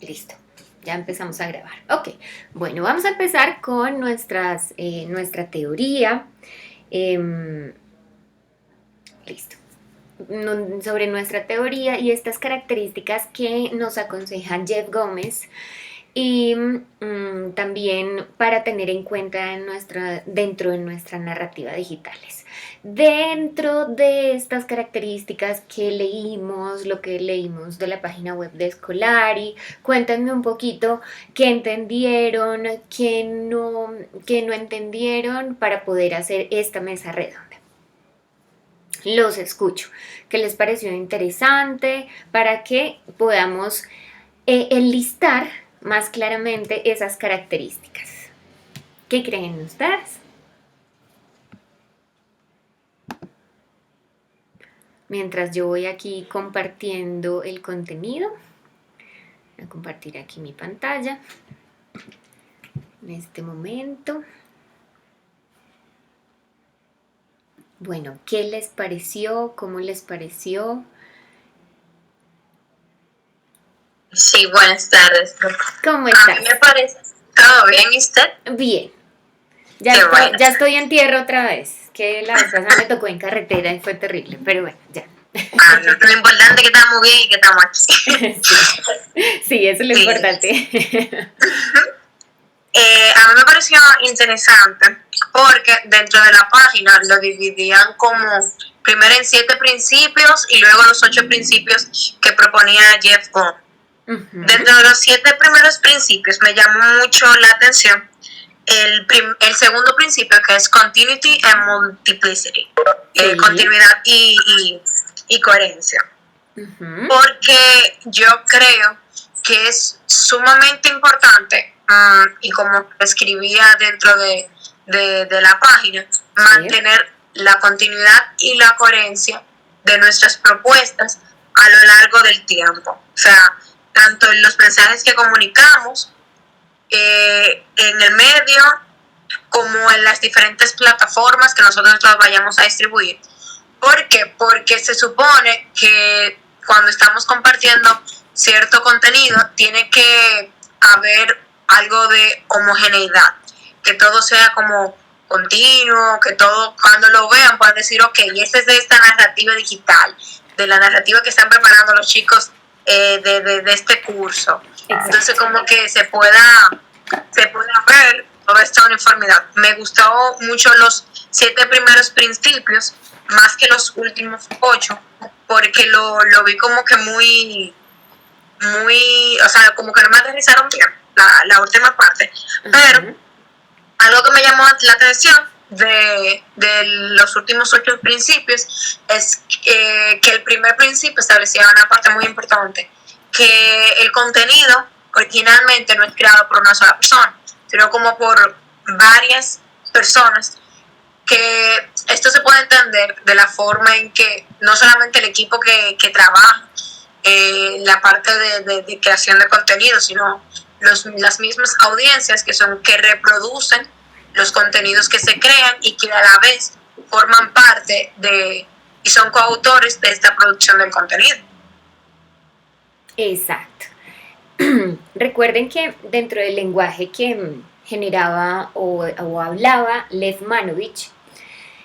Listo, ya empezamos a grabar. Ok, bueno, vamos a empezar con nuestra teoría. Em, Listo. Sobre nuestra teoría y estas características que nos aconseja Jeff Gómez y también para tener en cuenta dentro de nuestra narrativa digitales. Dentro de estas características que leímos, lo que leímos de la página web de Escolari, cuéntenme un poquito qué entendieron, qué no entendieron para poder hacer esta mesa redonda. Los escucho. ¿Qué les pareció interesante? Para que podamos enlistar más claramente esas características. ¿Qué creen ustedes? Mientras yo voy aquí compartiendo el contenido, voy a compartir aquí mi pantalla en este momento. Bueno, ¿qué les pareció? ¿Cómo les pareció? Sí, buenas tardes. ¿Cómo estás? A mí me parece. ¿Todo bien y usted? Bien. Bueno. Ya estoy en tierra otra vez, que la vez pasada me tocó en carretera y fue terrible, pero bueno, ya. Lo importante es que estamos bien y que estamos aquí. Sí, eso es lo importante. A mí me pareció interesante porque dentro de la página lo dividían como primero en 7 principios y luego los 8 principios que proponía Jeff Gómez. Dentro de los 7 primeros principios me llamó mucho la atención el segundo principio, que es continuity and multiplicity, sí. Continuidad y coherencia. Porque yo creo que es sumamente importante, y como escribía dentro de la página, mantener la continuidad y la coherencia de nuestras propuestas a lo largo del tiempo. O sea, tanto en los mensajes que comunicamos, en el medio, como en las diferentes plataformas que nosotros las vayamos a distribuir. ¿Por qué? Porque se supone que cuando estamos compartiendo cierto contenido tiene que haber algo de homogeneidad, que todo sea como continuo, que todo cuando lo vean puedan decir, ok, esta es de esta narrativa digital, de la narrativa que están preparando los chicos de este curso. Exacto. Entonces como que se pueda ver toda esta uniformidad. Me gustó mucho los 7 primeros principios, más que los últimos 8, porque lo vi como que muy, o sea, como que no me aterrizaron bien la última parte. Pero algo que me llamó la atención de los últimos 8 principios es que el primer principio establecía una parte muy importante, que el contenido originalmente no es creado por una sola persona, sino como por varias personas, que esto se puede entender de la forma en que no solamente el equipo que trabaja la parte de creación de contenido, sino las mismas audiencias que reproducen los contenidos que se crean y que a la vez forman parte y son coautores de esta producción del contenido. Exacto. Recuerden que dentro del lenguaje que generaba o hablaba Lev Manovich,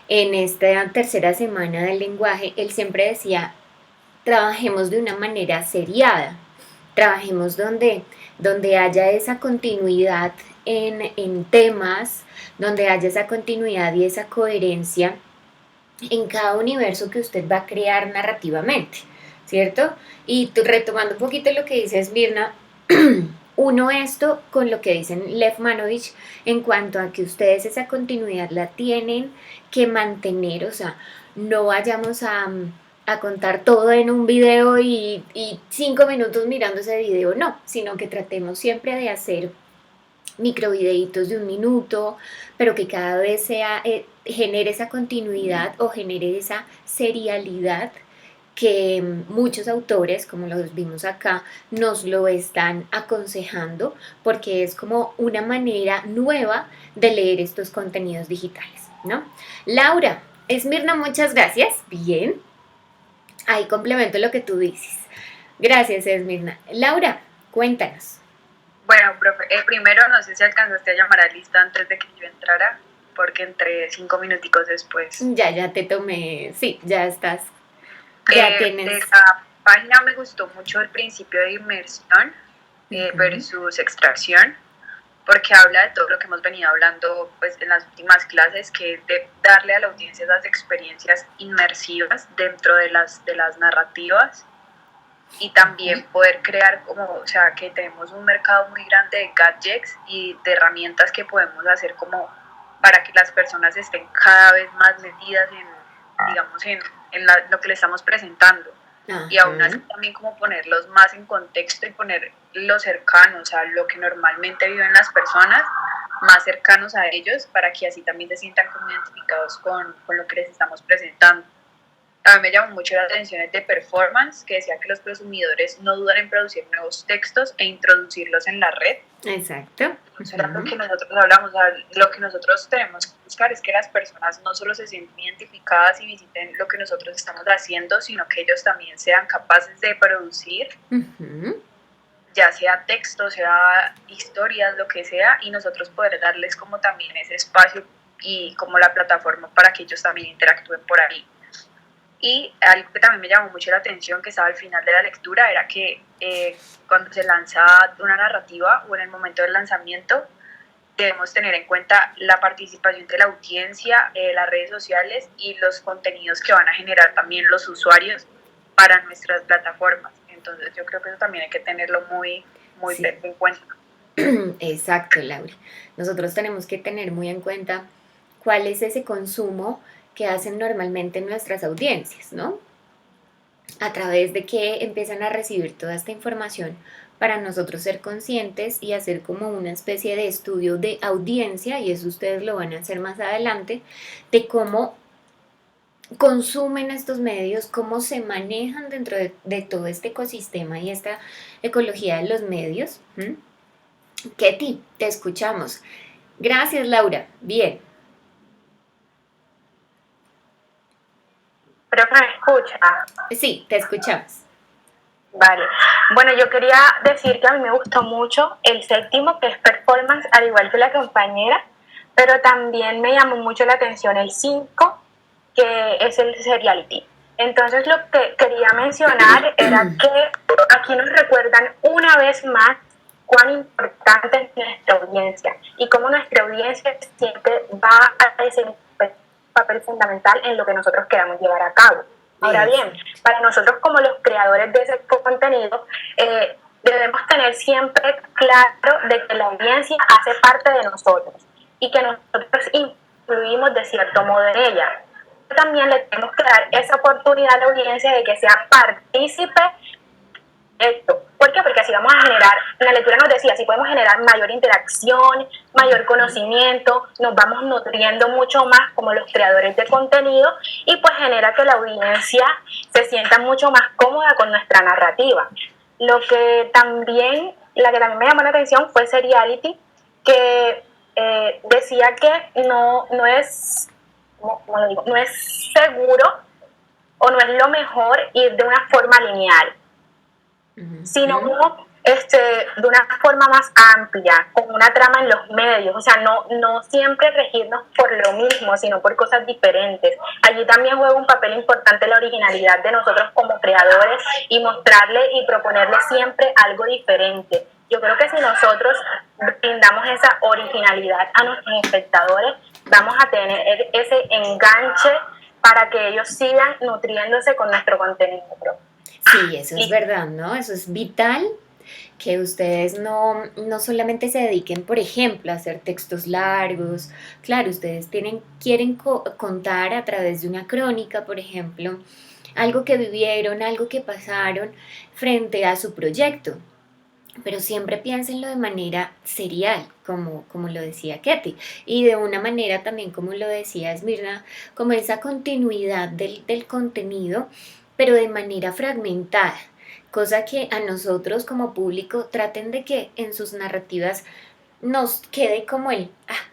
en esta tercera semana del lenguaje, él siempre decía, trabajemos de una manera seriada, trabajemos donde haya esa continuidad en temas, donde haya esa continuidad y esa coherencia en cada universo que usted va a crear narrativamente, ¿cierto? Y retomando un poquito lo que dice Esmirna, uno esto con lo que dicen Lev Manovich en cuanto a que ustedes esa continuidad la tienen que mantener, o sea, no vayamos a contar todo en un video y 5 minutos mirando ese video, no, sino que tratemos siempre de hacer microvideitos de 1 minuto, pero que cada vez genere esa continuidad o genere esa serialidad que muchos autores, como los vimos acá, nos lo están aconsejando, porque es como una manera nueva de leer estos contenidos digitales, ¿no? Laura, Esmirna, muchas gracias. Bien. Ahí complemento lo que tú dices. Gracias, Esmirna. Laura, Cuéntanos. Bueno, profe, primero no sé si alcanzaste a llamar a lista antes de que yo entrara, porque entré 5 minuticos después. Ya te tomé, sí, ya estás, ya De tienes. la página me gustó mucho el principio de inmersión Ujú. versus extracción, porque habla de todo lo que hemos venido hablando pues, en las últimas clases, que es de darle a la audiencia esas experiencias inmersivas dentro de las narrativas y también poder crear como, o sea, que tenemos un mercado muy grande de gadgets y de herramientas que podemos hacer como para que las personas estén cada vez más metidas en, digamos, lo que le estamos presentando. Y aún así Ajá. también como ponerlos más en contexto y poner lo cercano, o sea, lo que normalmente viven las personas, más cercanos a ellos, para que así también se sientan como identificados con lo que les estamos presentando. También me llamó mucho la atención el de performance, que decía que los consumidores no dudan en producir nuevos textos e introducirlos en la red. Exacto. Eso era lo que nosotros hablamos, o sea, lo que nosotros tenemos que buscar es que las personas no solo se sienten identificadas y visiten lo que nosotros estamos haciendo, sino que ellos también sean capaces de producir, ya sea texto, sea historias, lo que sea, y nosotros poder darles como también ese espacio y como la plataforma para que ellos también interactúen por ahí. Y algo que también me llamó mucho la atención, que estaba al final de la lectura, era que cuando se lanza una narrativa o en el momento del lanzamiento, debemos tener en cuenta la participación de la audiencia, las redes sociales y los contenidos que van a generar también los usuarios para nuestras plataformas. Entonces yo creo que eso también hay que tenerlo muy Sí, en cuenta. exacto, Laura. Nosotros tenemos que tener muy en cuenta cuál es ese consumo que hacen normalmente nuestras audiencias, ¿no? A través de que empiezan a recibir toda esta información para nosotros ser conscientes y hacer como una especie de estudio de audiencia, y eso ustedes lo van a hacer más adelante, de cómo consumen estos medios, cómo se manejan dentro de todo este ecosistema y esta ecología de los medios. Ketty, te escuchamos. Gracias, Laura. Bien. Creo que me escucha. Sí, te escuchamos. Vale. Bueno, yo quería decir que a mí me gustó mucho el séptimo, que es performance, al igual que la compañera, pero también me llamó mucho la atención el 5, que es el seriality. Entonces lo que quería mencionar era que aquí nos recuerdan una vez más cuán importante es nuestra audiencia y cómo nuestra audiencia siempre va a desempeñar un papel fundamental en lo que nosotros queramos llevar a cabo. Ahora bien, para nosotros como los creadores de ese contenido, debemos tener siempre claro de que la audiencia hace parte de nosotros y que nosotros influimos de cierto modo en ella. También le tenemos que dar esa oportunidad a la audiencia de que sea partícipe de esto. ¿Por qué? Porque así vamos a generar, la lectura nos decía, así podemos generar mayor interacción, mayor conocimiento, nos vamos nutriendo mucho más como los creadores de contenido y pues genera que la audiencia se sienta mucho más cómoda con nuestra narrativa. La que también me llamó la atención fue Seriality, que decía que no es, ¿cómo lo digo? No es seguro o no es lo mejor ir de una forma lineal, sino de una forma más amplia, con una trama en los medios, o sea, no siempre regirnos por lo mismo, sino por cosas diferentes. Allí también juega un papel importante la originalidad de nosotros como creadores y mostrarle y proponerle siempre algo diferente. Yo creo que si nosotros brindamos esa originalidad a nuestros espectadores, vamos a tener ese enganche para que ellos sigan nutriéndose con nuestro contenido propio. Sí, eso es verdad, ¿no? Eso es vital, que ustedes no solamente se dediquen, por ejemplo, a hacer textos largos. Claro, ustedes quieren contar a través de una crónica, por ejemplo, algo que vivieron, algo que pasaron frente a su proyecto. Pero siempre piénsenlo de manera serial, como lo decía Katy, y de una manera también, como lo decía Esmirna, como esa continuidad del contenido, pero de manera fragmentada, cosa que a nosotros como público traten de que en sus narrativas nos quede como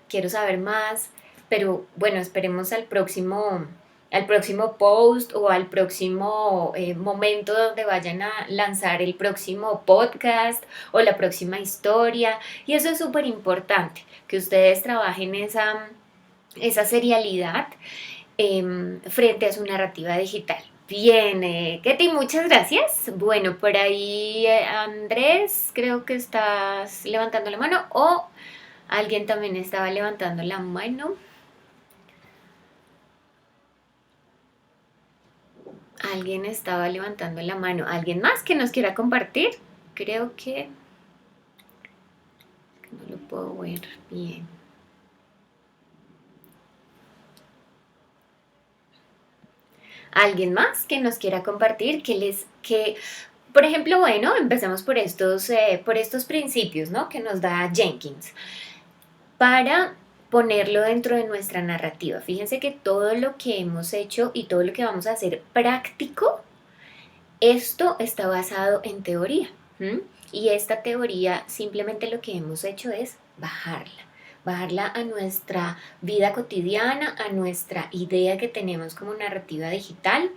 quiero saber más, pero bueno, esperemos al próximo al próximo post o al próximo momento donde vayan a lanzar el próximo podcast o la próxima historia. Y eso es súper importante, que ustedes trabajen esa serialidad frente a su narrativa digital. Bien, Ketty, muchas gracias. Bueno, por ahí Andrés, creo que estás levantando la mano o alguien también estaba levantando la mano. Alguien estaba levantando la mano. ¿Alguien más que nos quiera compartir? Creo que no lo puedo ver bien. ¿Alguien más que nos quiera compartir? Por ejemplo, bueno, empecemos por estos principios, ¿no? Que nos da Jenkins para ponerlo dentro de nuestra narrativa. Fíjense que todo lo que hemos hecho y todo lo que vamos a hacer práctico, esto está basado en teoría. ¿M? Y esta teoría simplemente lo que hemos hecho es bajarla a nuestra vida cotidiana, a nuestra idea que tenemos como narrativa digital.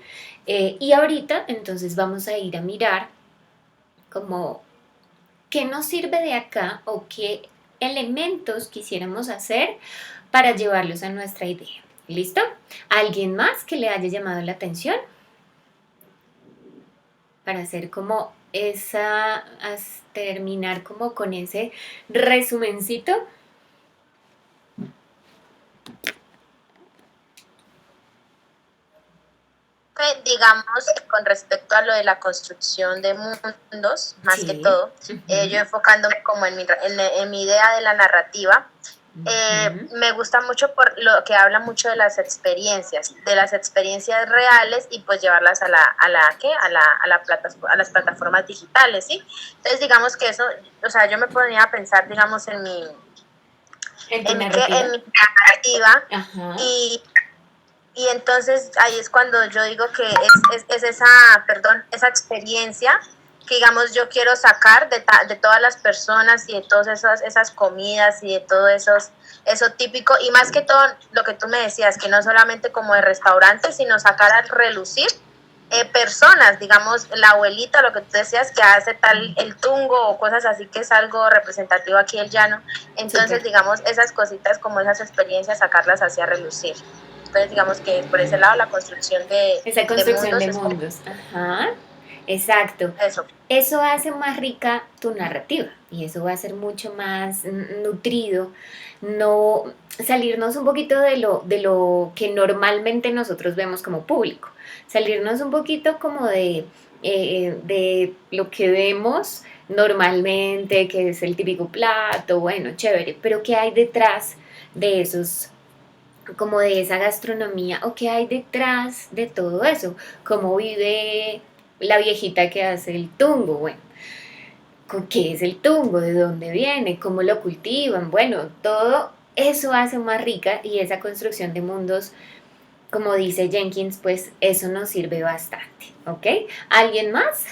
Y ahorita entonces vamos a ir a mirar como qué nos sirve de acá o qué elementos quisiéramos hacer para llevarlos a nuestra idea. ¿Listo? ¿Alguien más que le haya llamado la atención? Para hacer como terminar como con ese resumencito. Digamos, con respecto a lo de la construcción de mundos, más Sí. que todo, yo enfocándome como en mi idea de la narrativa, me gusta mucho por lo que habla mucho de las experiencias reales y pues llevarlas a las plataformas digitales, ¿sí? Entonces digamos que eso, o sea, yo me ponía a pensar, digamos, ¿En tu en mi narrativa? narrativa Ajá. y entonces ahí es cuando yo digo que es esa, esa experiencia que digamos yo quiero sacar de todas las personas y de todas esas comidas y de todo eso típico y más que todo lo que tú me decías, que no solamente como de restaurantes, sino sacar al relucir personas, digamos la abuelita, lo que tú decías, que hace tal el tungo o cosas así que es algo representativo aquí el llano, entonces Súper. digamos esas cositas como esas experiencias sacarlas hacia relucir. Entonces, digamos que por ese lado la construcción Esa de construcción mundos de es como mundos. Ajá. Exacto. eso. Eso hace más rica tu narrativa y eso va a ser mucho más nutrido. No salirnos un poquito de lo que normalmente nosotros vemos como público. Salirnos un poquito como de lo que vemos normalmente, que es el típico plato, bueno, chévere, pero ¿qué hay detrás de esos como de esa gastronomía o qué hay detrás de todo eso? ¿Cómo vive la viejita que hace el tungo? Bueno, ¿qué es el tungo? ¿De dónde viene? ¿Cómo lo cultivan? Bueno, todo eso hace más rica y esa construcción de mundos, como dice Jenkins, pues eso nos sirve bastante, ¿ok? ¿Alguien más?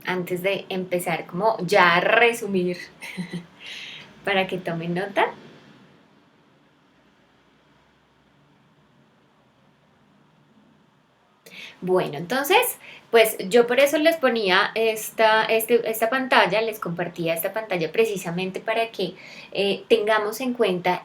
Antes de empezar, como ya a resumir para que tomen nota. Bueno, entonces, pues yo por eso les ponía esta pantalla, les compartía esta pantalla precisamente para que tengamos en cuenta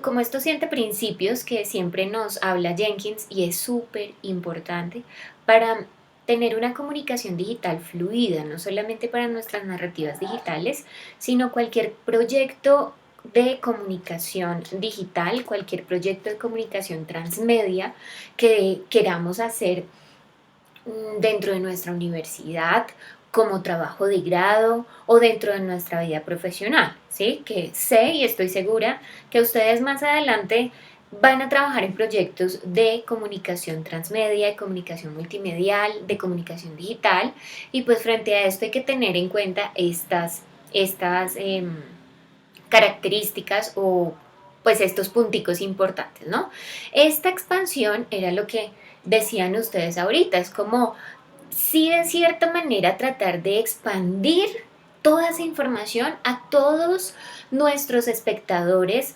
como estos 7 principios que siempre nos habla Jenkins y es súper importante para tener una comunicación digital fluida, no solamente para nuestras narrativas digitales, sino cualquier proyecto de comunicación digital, cualquier proyecto de comunicación transmedia que queramos hacer dentro de nuestra universidad, como trabajo de grado o dentro de nuestra vida profesional, ¿sí? Que sé y estoy segura que ustedes más adelante van a trabajar en proyectos de comunicación transmedia, de comunicación multimedial, de comunicación digital y pues frente a esto hay que tener en cuenta estas características o pues estos punticos importantes, ¿no? Esta expansión era lo que decían ustedes ahorita, es como sí de cierta manera tratar de expandir toda esa información a todos nuestros espectadores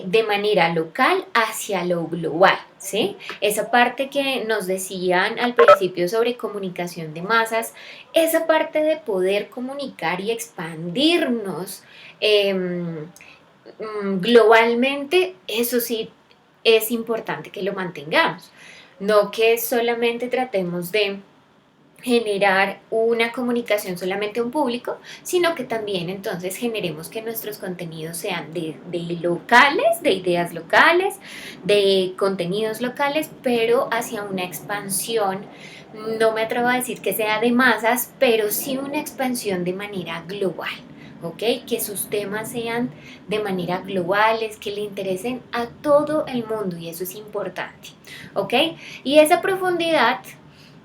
de manera local hacia lo global, ¿sí? Esa parte que nos decían al principio sobre comunicación de masas, esa parte de poder comunicar y expandirnos globalmente, eso sí es importante que lo mantengamos. No que solamente tratemos de generar una comunicación solamente a un público, sino que también entonces generemos que nuestros contenidos sean de locales, de ideas locales, de contenidos locales, pero hacia una expansión. No me atrevo a decir que sea de masas, pero sí una expansión de manera global. ¿Ok? Que sus temas sean de manera globales, que le interesen a todo el mundo y eso es importante. ¿Ok? Y esa profundidad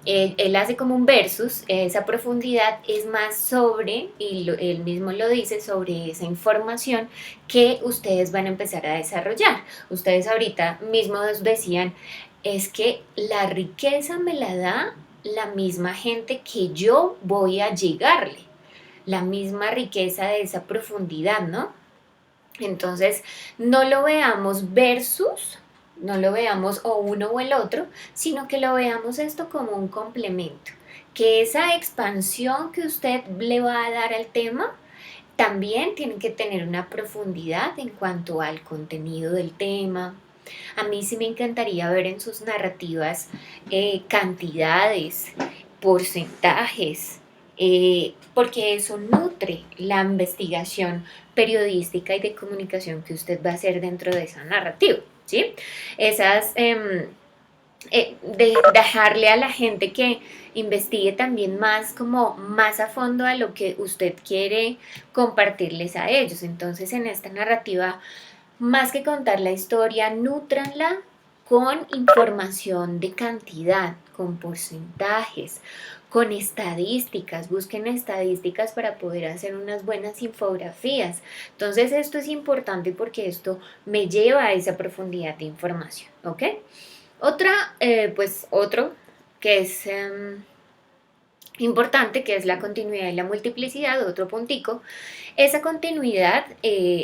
él hace como un versus, esa profundidad es más sobre, y él mismo lo dice, sobre esa información que ustedes van a empezar a desarrollar. Ustedes ahorita mismos decían, es que la riqueza me la da la misma gente que yo voy a llegarle, la misma riqueza de esa profundidad, ¿no? Entonces, no lo veamos versus, no lo veamos o uno o el otro, sino que lo veamos esto como un complemento. Que esa expansión que usted le va a dar al tema también tiene que tener una profundidad en cuanto al contenido del tema. A mí sí me encantaría ver en sus narrativas cantidades, porcentajes, porque eso nutre la investigación periodística y de comunicación que usted va a hacer dentro de esa narrativa, ¿sí? Esas, de dejarle a la gente que investigue también más, como más a fondo a lo que usted quiere compartirles a ellos. Entonces, en esta narrativa, más que contar la historia, nútranla con información de cantidad, con porcentajes, con estadísticas. Busquen estadísticas para poder hacer unas buenas infografías. Entonces esto es importante porque esto me lleva a esa profundidad de información, ¿ok? Otro que es importante, que es la continuidad y la multiplicidad, otro puntico. Esa continuidad,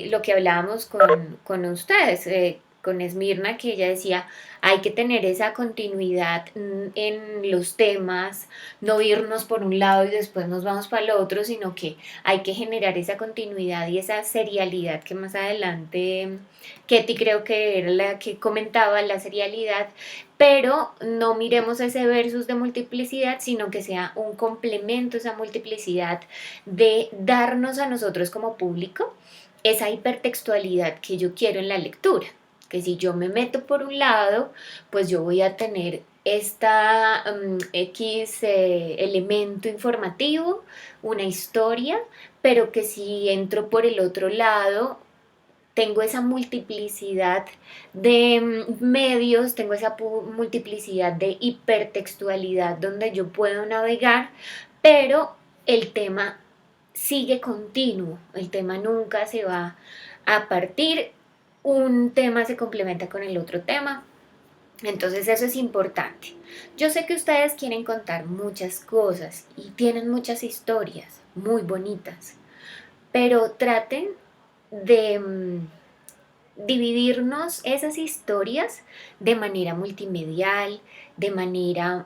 lo que hablábamos con ustedes, con Esmirna, que ella decía, hay que tener esa continuidad en los temas, no irnos por un lado y después nos vamos para el otro, sino que hay que generar esa continuidad y esa serialidad que más adelante Ketty creo que era la que comentaba la serialidad, pero no miremos ese versus de multiplicidad, sino que sea un complemento, esa multiplicidad de darnos a nosotros como público esa hipertextualidad que yo quiero en la lectura. Que si yo me meto por un lado, pues yo voy a tener esta X elemento informativo, una historia, pero que si entro por el otro lado, tengo esa multiplicidad de medios, tengo esa multiplicidad de hipertextualidad donde yo puedo navegar, pero el tema sigue continuo, el tema nunca se va a partir, un tema se complementa con el otro tema, entonces eso es importante. Yo sé que ustedes quieren contar muchas cosas y tienen muchas historias muy bonitas, pero traten de dividirnos esas historias de manera multimedial, de manera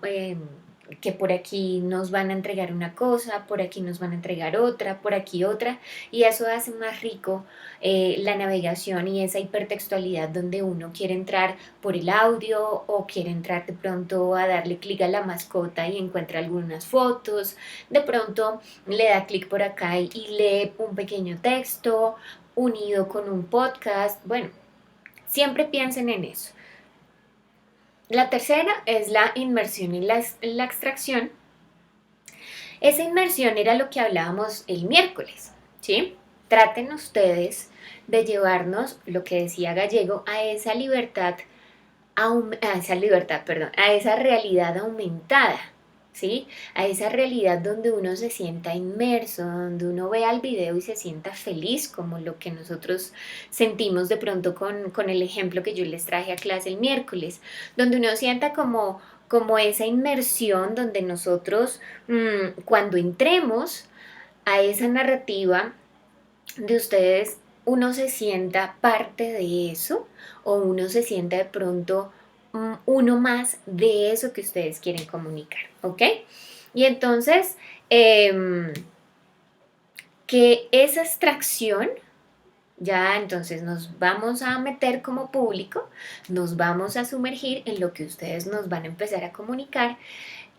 que por aquí nos van a entregar una cosa, por aquí nos van a entregar otra, por aquí otra, y eso hace más rico la navegación y esa hipertextualidad donde uno quiere entrar por el audio o quiere entrar de pronto a darle clic a la mascota y encuentra algunas fotos, de pronto le da clic por acá y lee un pequeño texto unido con un podcast. Bueno, siempre piensen en eso. La tercera es la inmersión y la extracción. Esa inmersión era lo que hablábamos el miércoles, ¿sí? Traten ustedes de llevarnos, lo que decía Gallego, a esa libertad, a esa realidad aumentada, ¿sí? A esa realidad donde uno se sienta inmerso, donde uno vea el video y se sienta feliz, como lo que nosotros sentimos de pronto con el ejemplo que yo les traje a clase el miércoles, donde uno sienta como esa inmersión, donde nosotros cuando entremos a esa narrativa de ustedes, uno se sienta parte de eso o uno se sienta de pronto uno más de eso que ustedes quieren comunicar, ¿ok? Y entonces, que esa extracción, ya entonces nos vamos a meter como público, nos vamos a sumergir en lo que ustedes nos van a empezar a comunicar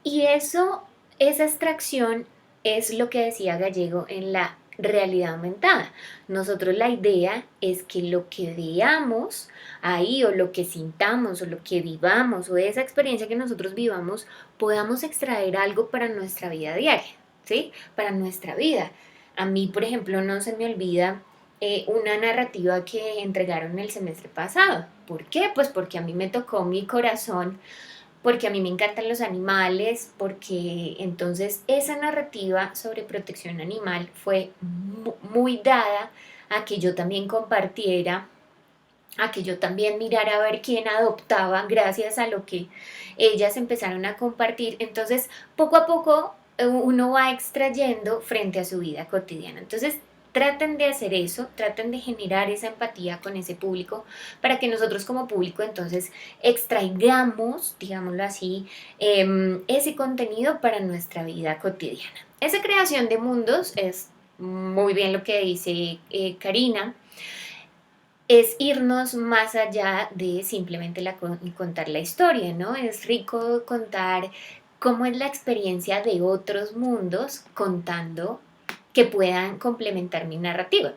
y eso, esa extracción es lo que decía Gallego en la realidad aumentada. Nosotros la idea es que lo que veamos ahí o lo que sintamos o lo que vivamos o esa experiencia que nosotros vivamos podamos extraer algo para nuestra vida diaria, ¿sí? Para nuestra vida. A mí, por ejemplo, no se me olvida una narrativa que entregaron el semestre pasado. ¿Por qué? Pues porque a mí me tocó mi corazón porque a mí me encantan los animales, porque entonces esa narrativa sobre protección animal fue muy dada a que yo también compartiera, a que yo también mirara a ver quién adoptaba gracias a lo que ellas empezaron a compartir. Entonces, poco a poco uno va extrayendo frente a su vida cotidiana. Entonces, traten de hacer eso, traten de generar esa empatía con ese público para que nosotros como público entonces extraigamos, digámoslo así, ese contenido para nuestra vida cotidiana. Esa creación de mundos es muy bien lo que dice Karina, es irnos más allá de simplemente contar la historia, ¿no? Es rico contar cómo es la experiencia de otros mundos contando que puedan complementar mi narrativa.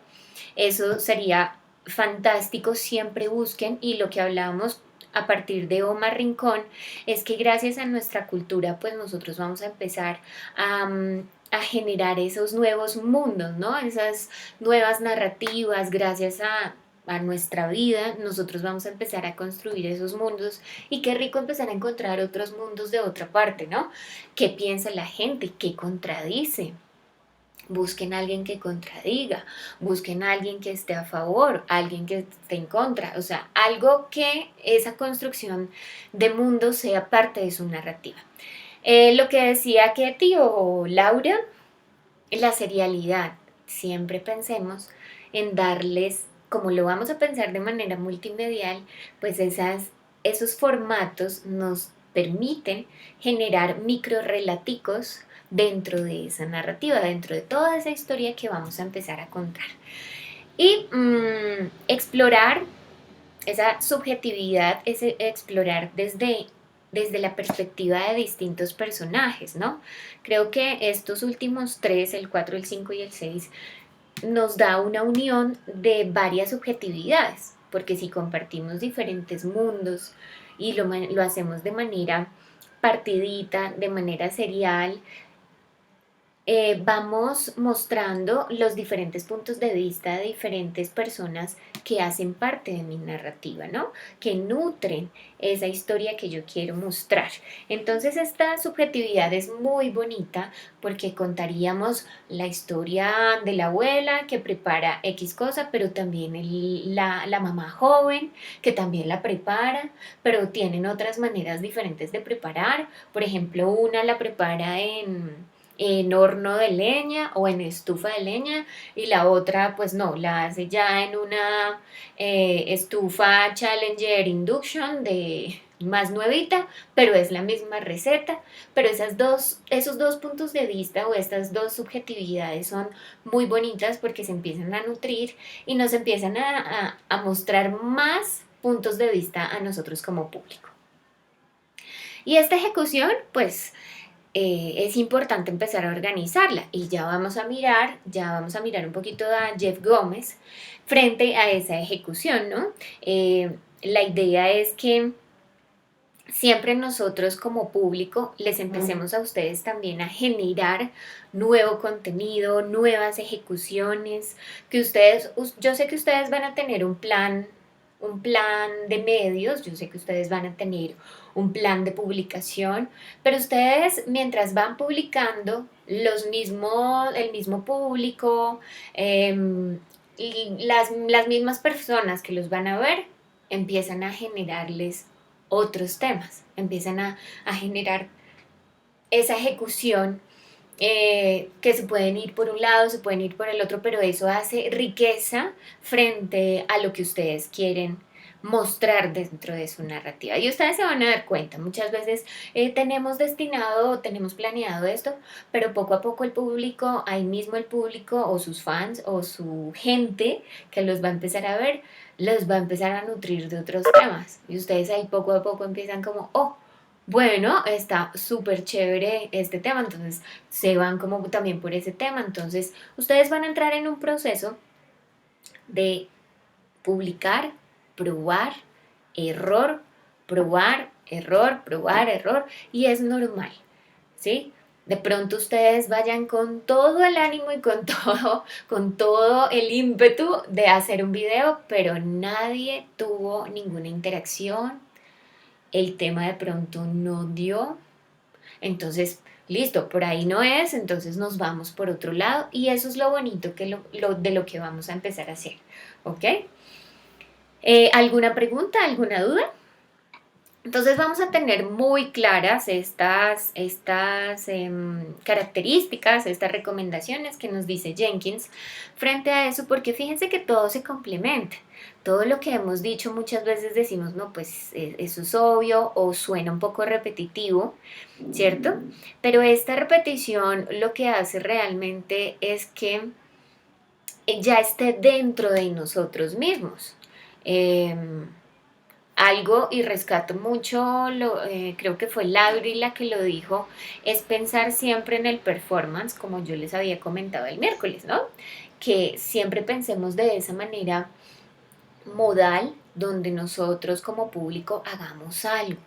Eso sería fantástico, siempre busquen y lo que hablábamos a partir de Omar Rincón es que gracias a nuestra cultura pues nosotros vamos a empezar a generar esos nuevos mundos, ¿no? Esas nuevas narrativas gracias a nuestra vida, nosotros vamos a empezar a construir esos mundos y qué rico empezar a encontrar otros mundos de otra parte, ¿no? ¿Qué piensa la gente? ¿Qué contradice? Busquen a alguien que contradiga, busquen a alguien que esté a favor, alguien que esté en contra, o sea, algo que esa construcción de mundo sea parte de su narrativa. Lo que decía Ketty o Laura, la serialidad, siempre pensemos en darles, como lo vamos a pensar de manera multimedial, pues esos formatos nos permiten generar microrelaticos dentro de esa narrativa, dentro de toda esa historia que vamos a empezar a contar. Y explorar esa subjetividad, ese explorar desde la perspectiva de distintos personajes, ¿no? Creo que estos últimos tres, el 4, el 5 y el 6, nos da una unión de varias subjetividades, porque si compartimos diferentes mundos y lo hacemos de manera partidita, de manera serial, vamos mostrando los diferentes puntos de vista de diferentes personas que hacen parte de mi narrativa, ¿no? Que nutren esa historia que yo quiero mostrar. Entonces esta subjetividad es muy bonita porque contaríamos la historia de la abuela que prepara X cosa, pero también la mamá joven que también la prepara, pero tienen otras maneras diferentes de preparar. Por ejemplo, una la prepara en horno de leña o en estufa de leña y la otra pues no, la hace ya en una estufa Challenger Induction de más nuevita, pero es la misma receta, pero esos dos puntos de vista o estas dos subjetividades son muy bonitas porque se empiezan a nutrir y nos empiezan a mostrar más puntos de vista a nosotros como público. Y esta ejecución pues es importante empezar a organizarla y ya vamos a mirar un poquito a Jeff Gómez frente a esa ejecución, ¿no? La idea es que siempre nosotros como público les empecemos a ustedes también a generar nuevo contenido, nuevas ejecuciones, yo sé que ustedes van a tener un plan de medios, yo sé que ustedes van a tener un plan de publicación, pero ustedes mientras van publicando el mismo público, y las mismas personas que los van a ver, empiezan a generarles otros temas, empiezan a generar esa ejecución que se pueden ir por un lado, se pueden ir por el otro, pero eso hace riqueza frente a lo que ustedes quieren mostrar dentro de su narrativa. Y ustedes se van a dar cuenta, muchas veces tenemos destinado o tenemos planeado esto, pero poco a poco el público, ahí mismo el público o sus fans o su gente que los va a empezar a ver, los va a empezar a nutrir de otros temas. Y ustedes ahí poco a poco empiezan como, oh, bueno, está súper chévere este tema, entonces se van como también por ese tema, entonces ustedes van a entrar en un proceso de publicar, probar, error, probar, error, probar, error, y es normal, ¿sí? De pronto ustedes vayan con todo el ánimo y con todo el ímpetu de hacer un video, pero nadie tuvo ninguna interacción, el tema de pronto no dio, entonces, listo, por ahí no es, entonces nos vamos por otro lado y eso es lo bonito de lo que vamos a empezar a hacer, ¿ok? ¿Alguna pregunta, alguna duda? Entonces vamos a tener muy claras estas características, estas recomendaciones que nos dice Jenkins frente a eso, porque fíjense que todo se complementa. Todo lo que hemos dicho muchas veces decimos, no, pues eso es obvio o suena un poco repetitivo, ¿cierto? Pero esta repetición lo que hace realmente es que ya esté dentro de nosotros mismos. Algo y rescato mucho, creo que fue Lauri la que lo dijo, es pensar siempre en el performance, como yo les había comentado el miércoles, ¿no? Que siempre pensemos de esa manera modal, donde nosotros como público hagamos algo.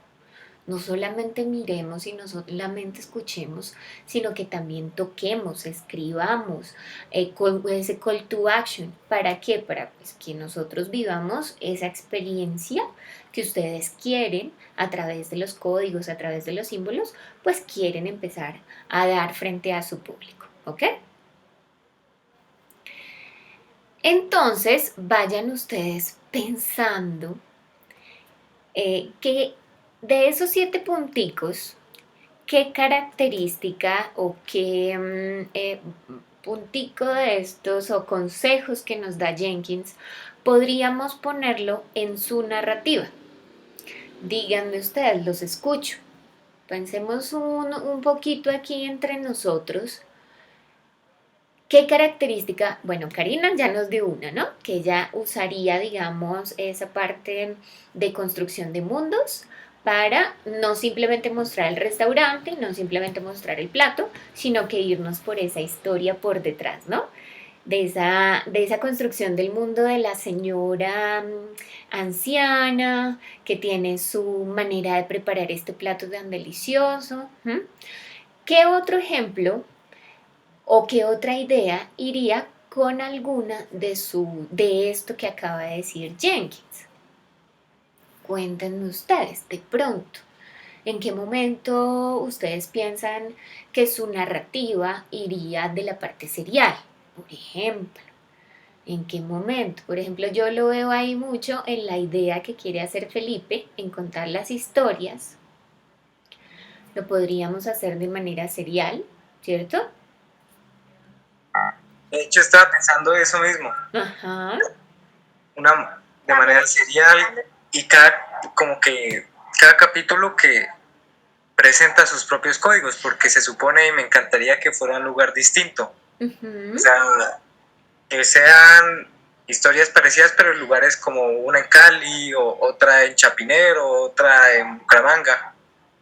No solamente miremos y no solamente escuchemos, sino que también toquemos, escribamos, ese call to action. ¿Para qué? Para pues, que nosotros vivamos esa experiencia que ustedes quieren a través de los códigos, a través de los símbolos, pues quieren empezar a dar frente a su público. ¿Ok? Entonces, vayan ustedes pensando que de esos 7 punticos, ¿qué característica o qué puntico de estos o consejos que nos da Jenkins podríamos ponerlo en su narrativa? Díganme ustedes, los escucho. Pensemos un poquito aquí entre nosotros. ¿Qué característica? Bueno, Karina ya nos dio una, ¿no? Que ella usaría, digamos, esa parte de construcción de mundos para no simplemente mostrar el restaurante, no simplemente mostrar el plato, sino que irnos por esa historia por detrás, ¿no? De esa construcción del mundo de la señora anciana que tiene su manera de preparar este plato tan delicioso. ¿Mm? ¿Qué otro ejemplo o qué otra idea iría con alguna de esto que acaba de decir Jenkins? Cuéntenme ustedes, de pronto, ¿en qué momento ustedes piensan que su narrativa iría de la parte serial? Por ejemplo, ¿en qué momento? Por ejemplo, yo lo veo ahí mucho en la idea que quiere hacer Felipe en contar las historias. Lo podríamos hacer de manera serial, ¿cierto? De hecho, estaba pensando eso mismo. Ajá. De manera serial y cada capítulo que presenta sus propios códigos, porque se supone y me encantaría que fuera un lugar distinto. O sea, que sean historias parecidas, pero en lugares como una en Cali, o otra en Chapinero, otra en Bucaramanga,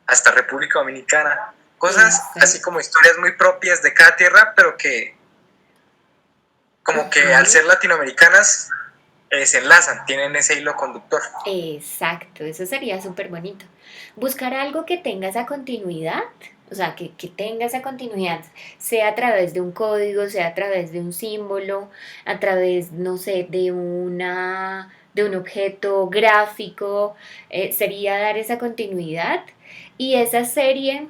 hasta República Dominicana. Cosas así como historias muy propias de cada tierra, pero que como que al ser latinoamericanas se enlazan, tienen ese hilo conductor. Exacto, eso sería súper bonito. Buscar algo que tenga esa continuidad, o sea, que tenga esa continuidad, sea a través de un código, sea a través de un símbolo, a través, no sé, de un objeto gráfico, sería dar esa continuidad. Y esa serie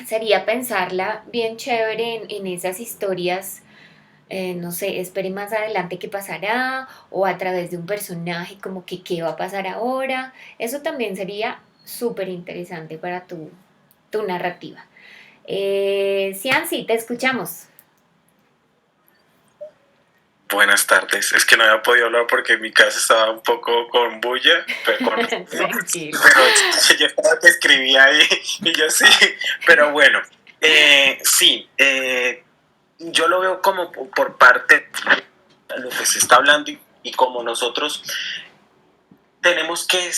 sería pensarla bien chévere en esas historias, no sé, espere más adelante qué pasará, o a través de un personaje como que qué va a pasar ahora. Eso también sería súper interesante para tu narrativa. Cianci, te escuchamos. Buenas tardes. Es que no había podido hablar porque mi casa estaba un poco con bulla, Tranquilo. pero yo estaba que escribía ahí y yo sí. Pero bueno, sí, yo lo veo como por parte de lo que se está hablando y como nosotros tenemos que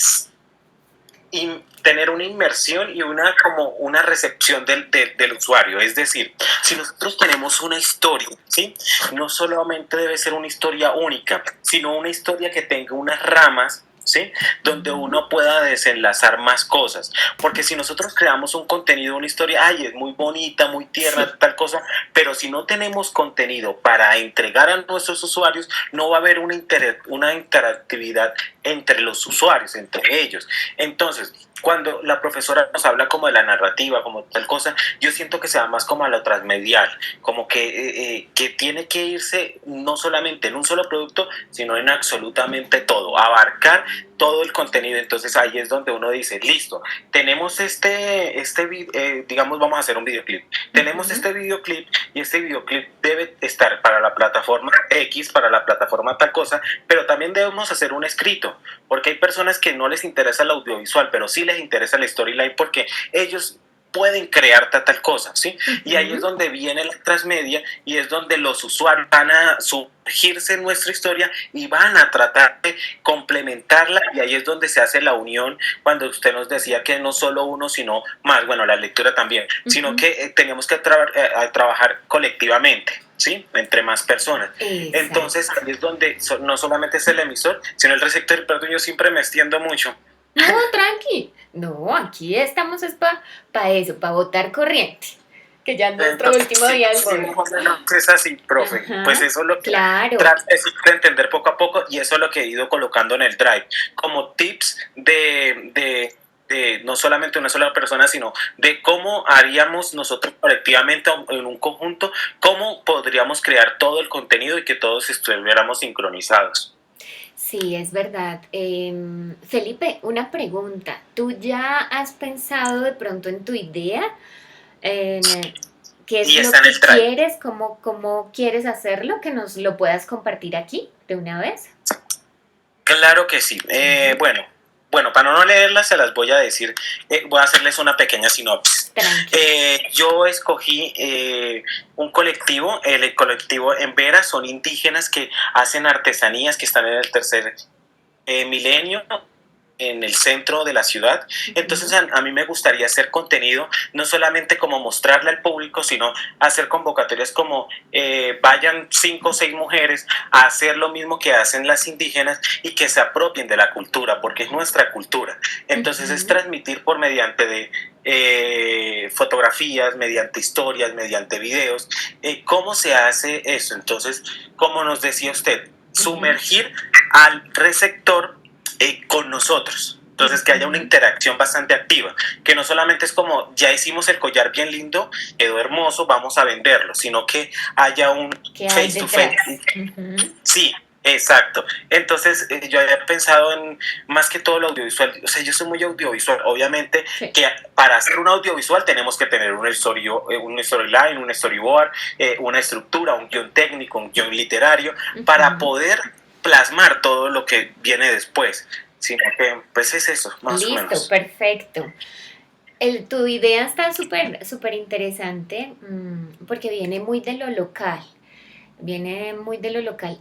tener una inmersión y como una recepción del usuario. Es decir, si nosotros tenemos una historia, ¿sí? No solamente debe ser una historia única, sino una historia que tenga unas ramas, ¿sí? Donde uno pueda desenlazar más cosas. Porque si nosotros creamos un contenido, una historia, ay, es muy bonita, muy tierna, sí, tal cosa, pero si no tenemos contenido para entregar a nuestros usuarios, no va a haber una interactividad entre los usuarios, entre ellos. Entonces, cuando la profesora nos habla como de la narrativa, como tal cosa, yo siento que se va más como a lo transmedial, como que tiene que irse no solamente en un solo producto, sino en absolutamente todo, abarcar todo el contenido. Entonces ahí es donde uno dice, listo, tenemos digamos, vamos a hacer un videoclip. Tenemos este videoclip y este videoclip debe estar para la plataforma X, para la plataforma tal cosa, pero también debemos hacer un escrito, porque hay personas que no les interesa el audiovisual, pero sí les interesa la storyline porque ellos pueden crear tal cosa, ¿sí? Y ahí es donde viene la transmedia y es donde los usuarios van a sumergirse en nuestra historia y van a tratar de complementarla, y ahí es donde se hace la unión, cuando usted nos decía que no solo uno, sino más, bueno, la lectura también, sino que teníamos que trabajar colectivamente, ¿sí? Entre más personas. Exacto. Entonces, ahí es donde no solamente es el emisor, sino el receptor. Perdón, yo siempre me extiendo mucho. No, tranqui. No, aquí estamos es para eso, para votar corriente. Que ya es nuestro último día del bono. Es así, profe. Ajá, pues eso es lo que trato de entender poco a poco, y eso es lo que he ido colocando en el Drive, como tips de no solamente una sola persona, sino de cómo haríamos nosotros colectivamente en un conjunto, cómo podríamos crear todo el contenido y que todos estuviéramos sincronizados. Sí, es verdad. Felipe, una pregunta. ¿Tú ya has pensado de pronto en tu idea? ¿Qué es lo que quieres? ¿Cómo quieres hacerlo? Que nos lo puedas compartir aquí de una vez. Claro que sí. Bueno, para no leerlas se las voy a decir. Voy a hacerles una pequeña sinopsis. Yo escogí un colectivo. El colectivo en Vera son indígenas que hacen artesanías, que están en el tercer milenio, en el centro de la ciudad. Entonces a mí me gustaría hacer contenido, no solamente como mostrarle al público, sino hacer convocatorias como vayan 5 o 6 mujeres a hacer lo mismo que hacen las indígenas y que se apropien de la cultura, porque es nuestra cultura. Entonces es transmitir por mediante de fotografías, mediante historias, mediante videos, cómo se hace eso. Entonces, como nos decía usted, sumergir al receptor con nosotros. Entonces, que haya una interacción bastante activa, que no solamente es como, ya hicimos el collar bien lindo, quedó hermoso, vamos a venderlo, sino que haya un face to face. Sí, exacto. Entonces, yo había pensado en más que todo lo audiovisual. O sea, yo soy muy audiovisual. Obviamente, que para hacer un audiovisual tenemos que tener un storyline, un storyboard, una estructura, un guión técnico, un guión literario, para poder plasmar todo lo que viene después, sino que pues es eso, más o menos. Listo, perfecto. Tu idea está súper interesante porque viene muy de lo local,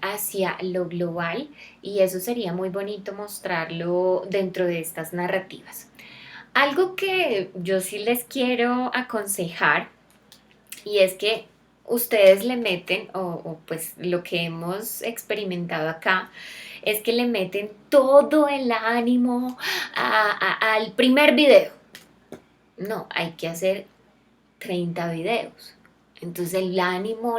hacia lo global, y eso sería muy bonito mostrarlo dentro de estas narrativas. Algo que yo sí les quiero aconsejar, y es que ustedes le meten, o pues lo que hemos experimentado acá, es que le meten todo el ánimo al primer video. No, hay que hacer 30 videos. Entonces el ánimo,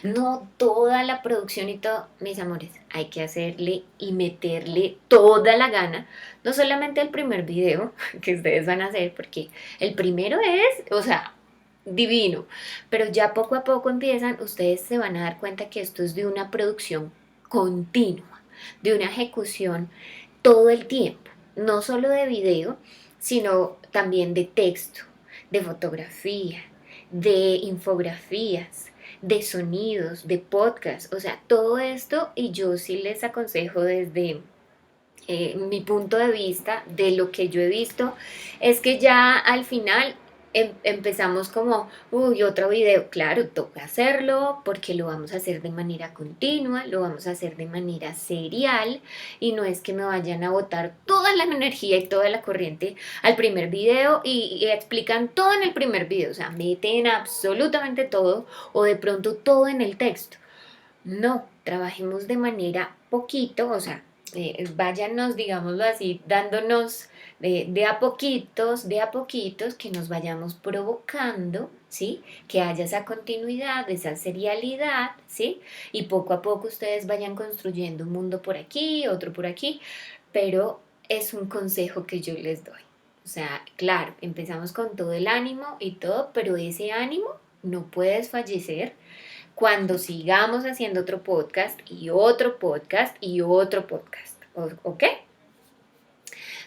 no toda la producción y todo, mis amores, hay que hacerle y meterle toda la gana, no solamente el primer video que ustedes van a hacer, porque el primero es, o sea, divino, pero ya poco a poco ustedes se van a dar cuenta que esto es de una producción continua, de una ejecución todo el tiempo, no solo de video, sino también de texto, de fotografía, de infografías, de sonidos, de podcast, o sea, todo esto, y yo sí les aconsejo desde mi punto de vista, de lo que yo he visto, es que ya al final empezamos como, uy, otro video, claro, toca hacerlo porque lo vamos a hacer de manera continua, lo vamos a hacer de manera serial y no es que me vayan a botar toda la energía y toda la corriente al primer video y explican todo en el primer video, o sea, meten absolutamente todo o de pronto todo en el texto. No, trabajemos de manera poquito, o sea, váyanos, digámoslo así, dándonos de a poquitos, que nos vayamos provocando, ¿sí? Que haya esa continuidad, esa serialidad, ¿sí? Y poco a poco ustedes vayan construyendo un mundo por aquí, otro por aquí, pero es un consejo que yo les doy. O sea, claro, empezamos con todo el ánimo y todo, pero ese ánimo no puede desfallecer cuando sigamos haciendo otro podcast y otro podcast y otro podcast. ¿Ok?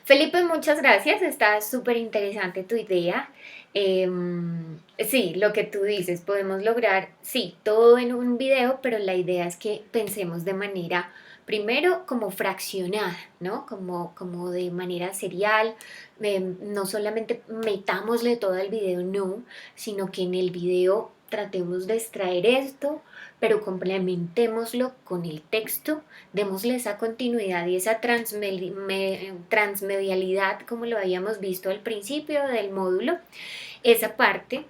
Felipe, muchas gracias. Está súper interesante tu idea. Sí, lo que tú dices, podemos lograr, sí, todo en un video, pero la idea es que pensemos de manera, primero, como fraccionada, ¿no? Como de manera serial. No solamente metámosle todo el video, no, sino que en el video tratemos de extraer esto, pero complementémoslo con el texto, démosle esa continuidad y esa transmedialidad como lo habíamos visto al principio del módulo, esa parte,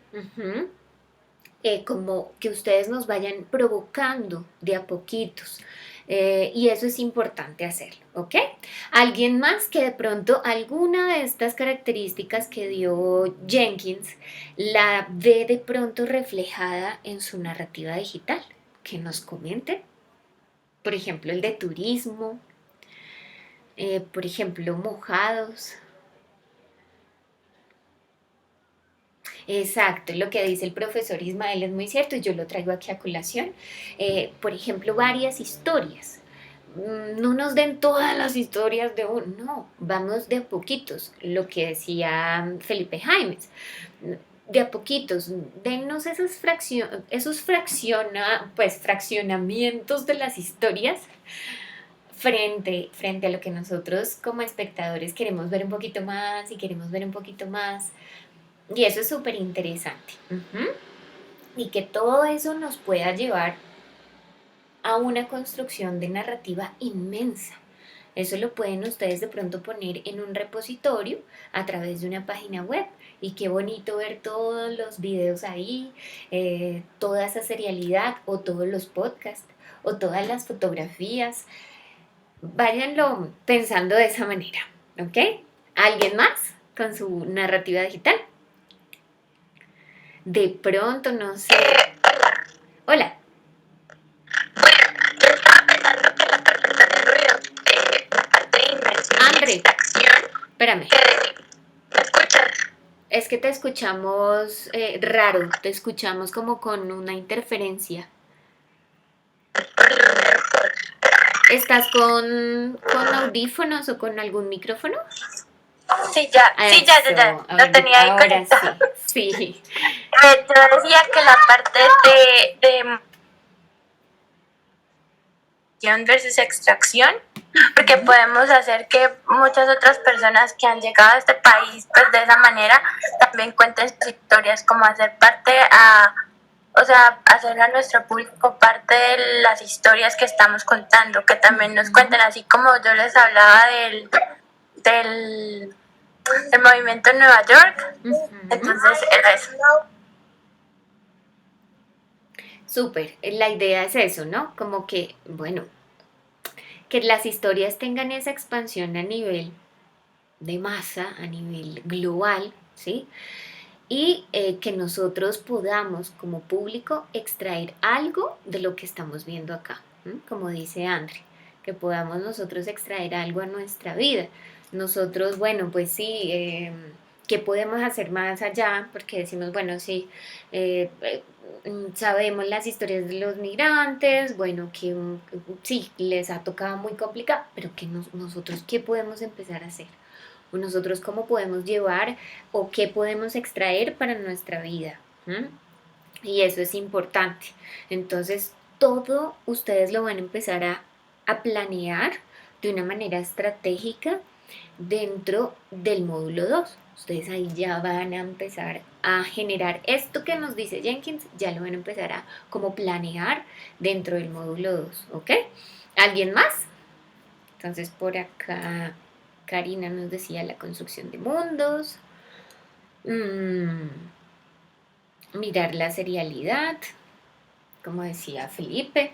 como que ustedes nos vayan provocando de a poquitos. Y eso es importante hacerlo, ¿ok? ¿Alguien más que de pronto alguna de estas características que dio Jenkins la ve de pronto reflejada en su narrativa digital? Que nos comenten. Por ejemplo, el de turismo, por ejemplo, mojados. Exacto, lo que dice el profesor Ismael es muy cierto y yo lo traigo aquí a colación. Por ejemplo, varias historias. No nos den todas las historias de uno, no, vamos de a poquitos, lo que decía Felipe Jaimes, de a poquitos, dennos esos fraccionamientos de las historias frente a lo que nosotros como espectadores queremos ver un poquito más y queremos ver un poquito más. Y eso es súper interesante. Y que todo eso nos pueda llevar a una construcción de narrativa inmensa. Eso lo pueden ustedes de pronto poner en un repositorio a través de una página web. Y qué bonito ver todos los videos ahí, toda esa serialidad o todos los podcasts o todas las fotografías. Váyanlo pensando de esa manera, ¿ok? ¿Alguien más con su narrativa digital? De pronto, no sé. Hola. Bueno, yo estaba pensando que la tormenta de ruido, falta de inmersión y André, extracción. espérame. ¿Me escuchas? Es que te escuchamos raro, te escuchamos como con una interferencia. ¿Estás con audífonos o con algún micrófono? Sí, ya, Eso, lo tenía ahí ahora conectado. sí, sí. Yo decía que la parte de versus extracción, porque podemos hacer que muchas otras personas que han llegado a este país pues de esa manera también cuenten sus historias, como hacer parte o sea, hacer a nuestro público parte de las historias que estamos contando, que también nos cuenten, así como yo les hablaba del movimiento en Nueva York. Entonces era eso. Súper, la idea es eso, ¿no? Como que, bueno, que las historias tengan esa expansión a nivel de masa, a nivel global, ¿sí? Y que nosotros podamos como público extraer algo de lo que estamos viendo acá, ¿m? Como dice Andre, que podamos nosotros extraer algo a nuestra vida. Nosotros, bueno, pues sí, ¿qué podemos hacer más allá? Porque decimos, bueno, sí, sabemos las historias de los migrantes, bueno, que sí, les ha tocado muy complicado, pero que nosotros, ¿qué podemos empezar a hacer? O nosotros cómo podemos llevar o qué podemos extraer para nuestra vida. ¿m? Y eso es importante. Entonces, todo ustedes lo van a empezar a planear de una manera estratégica dentro del módulo 2. Ustedes ahí ya van a empezar a generar esto que nos dice Jenkins, ya lo van a empezar a como planear dentro del módulo 2, ¿ok? ¿Alguien más? Entonces por acá Karina nos decía la construcción de mundos, mirar la serialidad, como decía Felipe.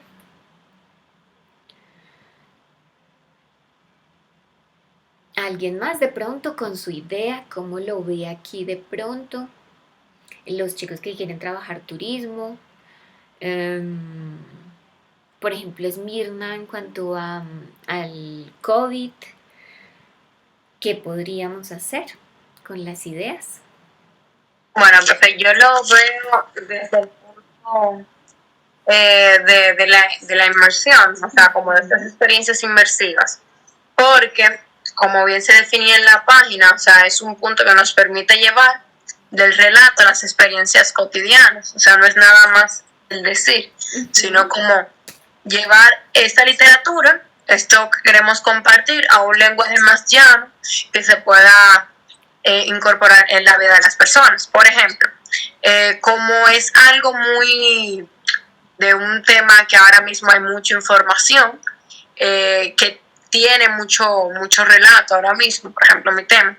¿Alguien más de pronto con su idea? ¿Cómo lo ve aquí de pronto? Los chicos que quieren trabajar turismo. em, por ejemplo, Esmirna en cuanto al COVID. ¿Qué podríamos hacer con las ideas? Bueno, entonces yo lo veo desde el punto de la inmersión, o sea, como de estas experiencias inmersivas, porque como bien se definía en la página, o sea, es un punto que nos permite llevar del relato a las experiencias cotidianas, o sea, no es nada más el decir, sino como llevar esta literatura, esto que queremos compartir, a un lenguaje más llano que se pueda incorporar en la vida de las personas. Por ejemplo, como es algo muy de un tema que ahora mismo hay mucha información, que tiene mucho relato ahora mismo, por ejemplo, mi tema,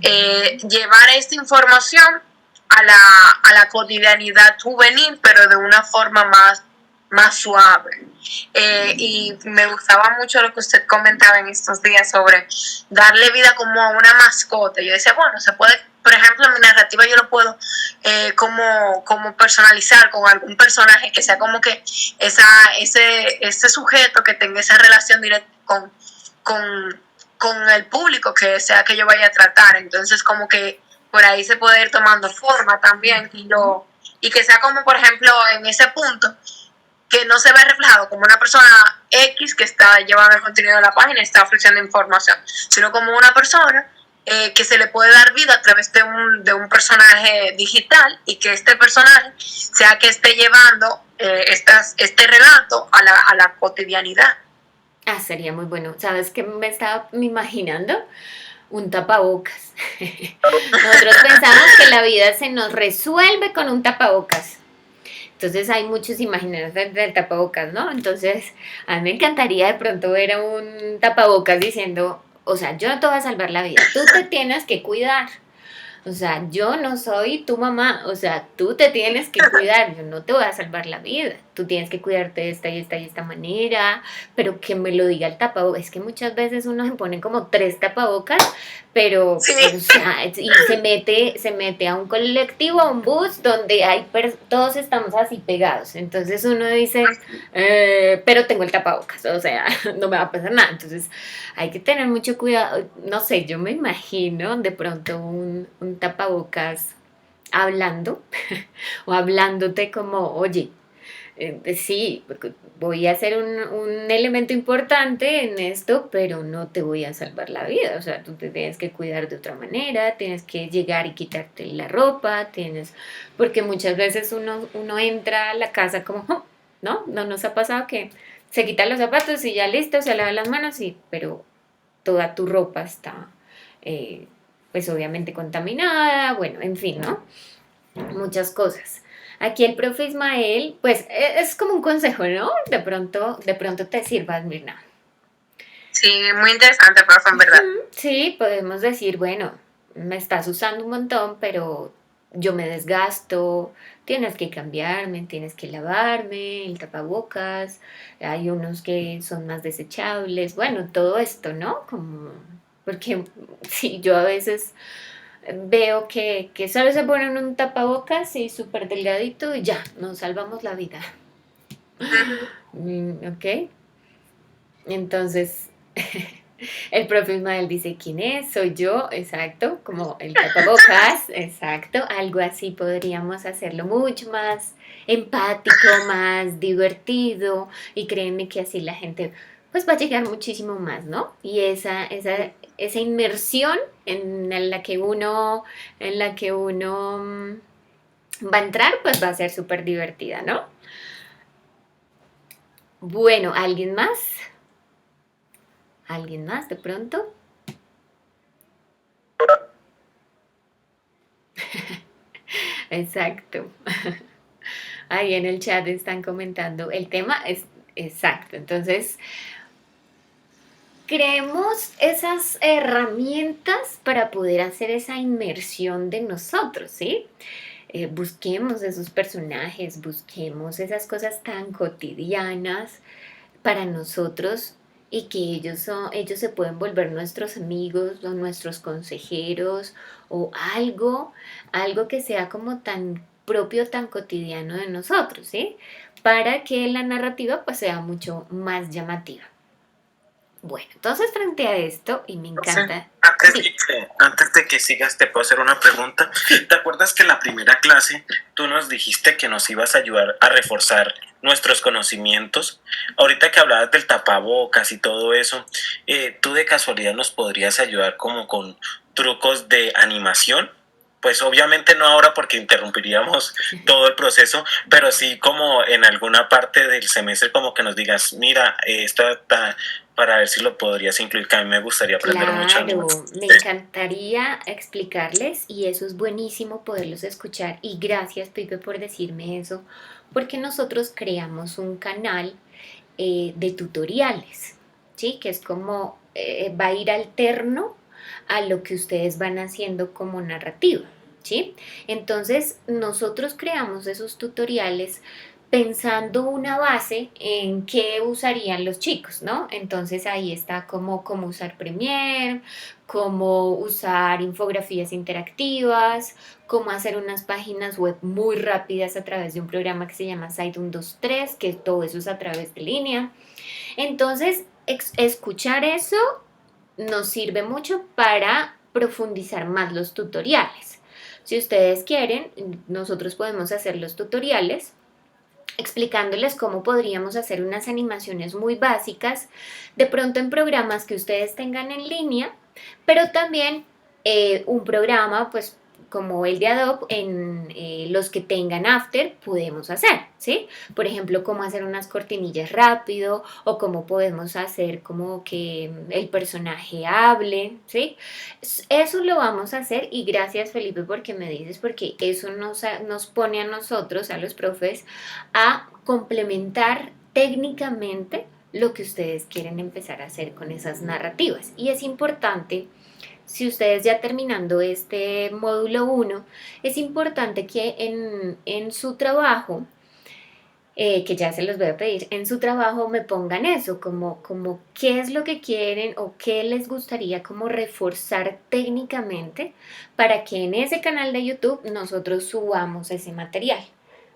llevar esta información a la cotidianidad juvenil, pero de una forma más suave. Y me gustaba mucho lo que usted comentaba en estos días sobre darle vida como a una mascota. Yo decía, bueno, se puede, por ejemplo, en mi narrativa yo lo puedo como personalizar con algún personaje que sea como que ese sujeto que tenga esa relación directa con el público que sea que yo vaya a tratar. Entonces como que por ahí se puede ir tomando forma también y que sea como, por ejemplo, en ese punto que no se ve reflejado como una persona X que está llevando el contenido de la página y está ofreciendo información, sino como una persona que se le puede dar vida a través de un personaje digital y que este personaje sea que esté llevando este relato a la cotidianidad. Sería muy bueno. ¿Sabes qué me estaba imaginando? Un tapabocas. Nosotros pensamos que la vida se nos resuelve con un tapabocas. Entonces hay muchos imaginarios del tapabocas, ¿no? Entonces a mí me encantaría de pronto ver a un tapabocas diciendo, o sea, yo no te voy a salvar la vida, tú te tienes que cuidar. O sea, yo no soy tu mamá, o sea, tú te tienes que cuidar, yo no te voy a salvar la vida, tú tienes que cuidarte de esta y esta y esta manera, pero que me lo diga el tapabocas, es que muchas veces uno se pone como 3 tapabocas, pero, Sí. o sea, y se mete a un colectivo, a un bus, donde hay todos estamos así pegados, entonces uno dice, pero tengo el tapabocas, o sea, no me va a pasar nada, entonces hay que tener mucho cuidado, no sé, yo me imagino de pronto un tapabocas hablando o hablándote como, oye, sí, voy a ser un elemento importante en esto, pero no te voy a salvar la vida, o sea, tú te tienes que cuidar de otra manera, tienes que llegar y quitarte la ropa, porque muchas veces uno entra a la casa como, "Oh", ¿no? ¿No nos ha pasado que se quitan los zapatos y ya listo, se lava las manos, pero toda tu ropa está, pues obviamente contaminada, bueno, en fin, ¿no? Muchas cosas. Aquí el profe Ismael, pues es como un consejo, ¿no? De pronto te sirvas, Mirna. Sí, muy interesante, profe, en verdad. Sí, podemos decir, bueno, me estás usando un montón, pero yo me desgasto, tienes que cambiarme, tienes que lavarme, el tapabocas, hay unos que son más desechables, bueno, todo esto, ¿no? Como, porque sí, yo a veces veo que solo se ponen un tapabocas y súper delgadito y ya, nos salvamos la vida. ¿Ok? Entonces, el profe Ismael dice, ¿quién es? Soy yo, exacto, como el tapabocas, exacto, algo así podríamos hacerlo mucho más empático, más divertido y créanme que así la gente pues va a llegar muchísimo más, ¿no? Y esa inmersión en la que uno va a entrar, pues va a ser súper divertida, ¿no? Bueno, ¿alguien más? ¿Alguien más de pronto? Exacto. Ahí en el chat están comentando, el tema es exacto. Entonces, creemos esas herramientas para poder hacer esa inmersión de nosotros, ¿sí? Busquemos esos personajes, busquemos esas cosas tan cotidianas para nosotros y que ellos se pueden volver nuestros amigos o nuestros consejeros o algo que sea como tan propio, tan cotidiano de nosotros, ¿sí? Para que la narrativa pues sea mucho más llamativa. Bueno, entonces frente a esto, y me encanta... Sí, Antes de que sigas, te puedo hacer una pregunta. sí, ¿Te acuerdas que en la primera clase tú nos dijiste que nos ibas a ayudar a reforzar nuestros conocimientos? Ahorita que hablabas del tapabocas y todo eso, ¿tú de casualidad nos podrías ayudar como con trucos de animación? Pues obviamente no ahora porque interrumpiríamos todo el proceso, pero sí como en alguna parte del semestre como que nos digas, mira, esto está para ver si lo podrías incluir, que a mí me gustaría aprender mucho animación. claro, me encantaría explicarles y eso es buenísimo poderlos escuchar y gracias Pipe por decirme eso, porque nosotros creamos un canal de tutoriales, ¿sí? Que es como va a ir alterno a lo que ustedes van haciendo como narrativa, ¿sí? Entonces, nosotros creamos esos tutoriales pensando una base en qué usarían los chicos, ¿no? Entonces ahí está como cómo usar Premiere, cómo usar infografías interactivas, cómo hacer unas páginas web muy rápidas a través de un programa que se llama Site123, que todo eso es a través de línea. Entonces, escuchar eso nos sirve mucho para profundizar más los tutoriales. Si ustedes quieren, nosotros podemos hacer los tutoriales explicándoles cómo podríamos hacer unas animaciones muy básicas, de pronto en programas que ustedes tengan en línea, pero también un programa pues como el de Adobe en los que tengan After podemos hacer, ¿sí? Por ejemplo, cómo hacer unas cortinillas rápido o cómo podemos hacer como que el personaje hable, ¿sí? Eso lo vamos a hacer y gracias Felipe porque me dices, porque eso nos pone a nosotros, a los profes, a complementar técnicamente lo que ustedes quieren empezar a hacer con esas narrativas. Y es importante, si ustedes ya terminando este módulo 1, es importante que en su trabajo, que ya se los voy a pedir, en su trabajo me pongan eso, como qué es lo que quieren o qué les gustaría como reforzar técnicamente para que en ese canal de YouTube nosotros subamos ese material.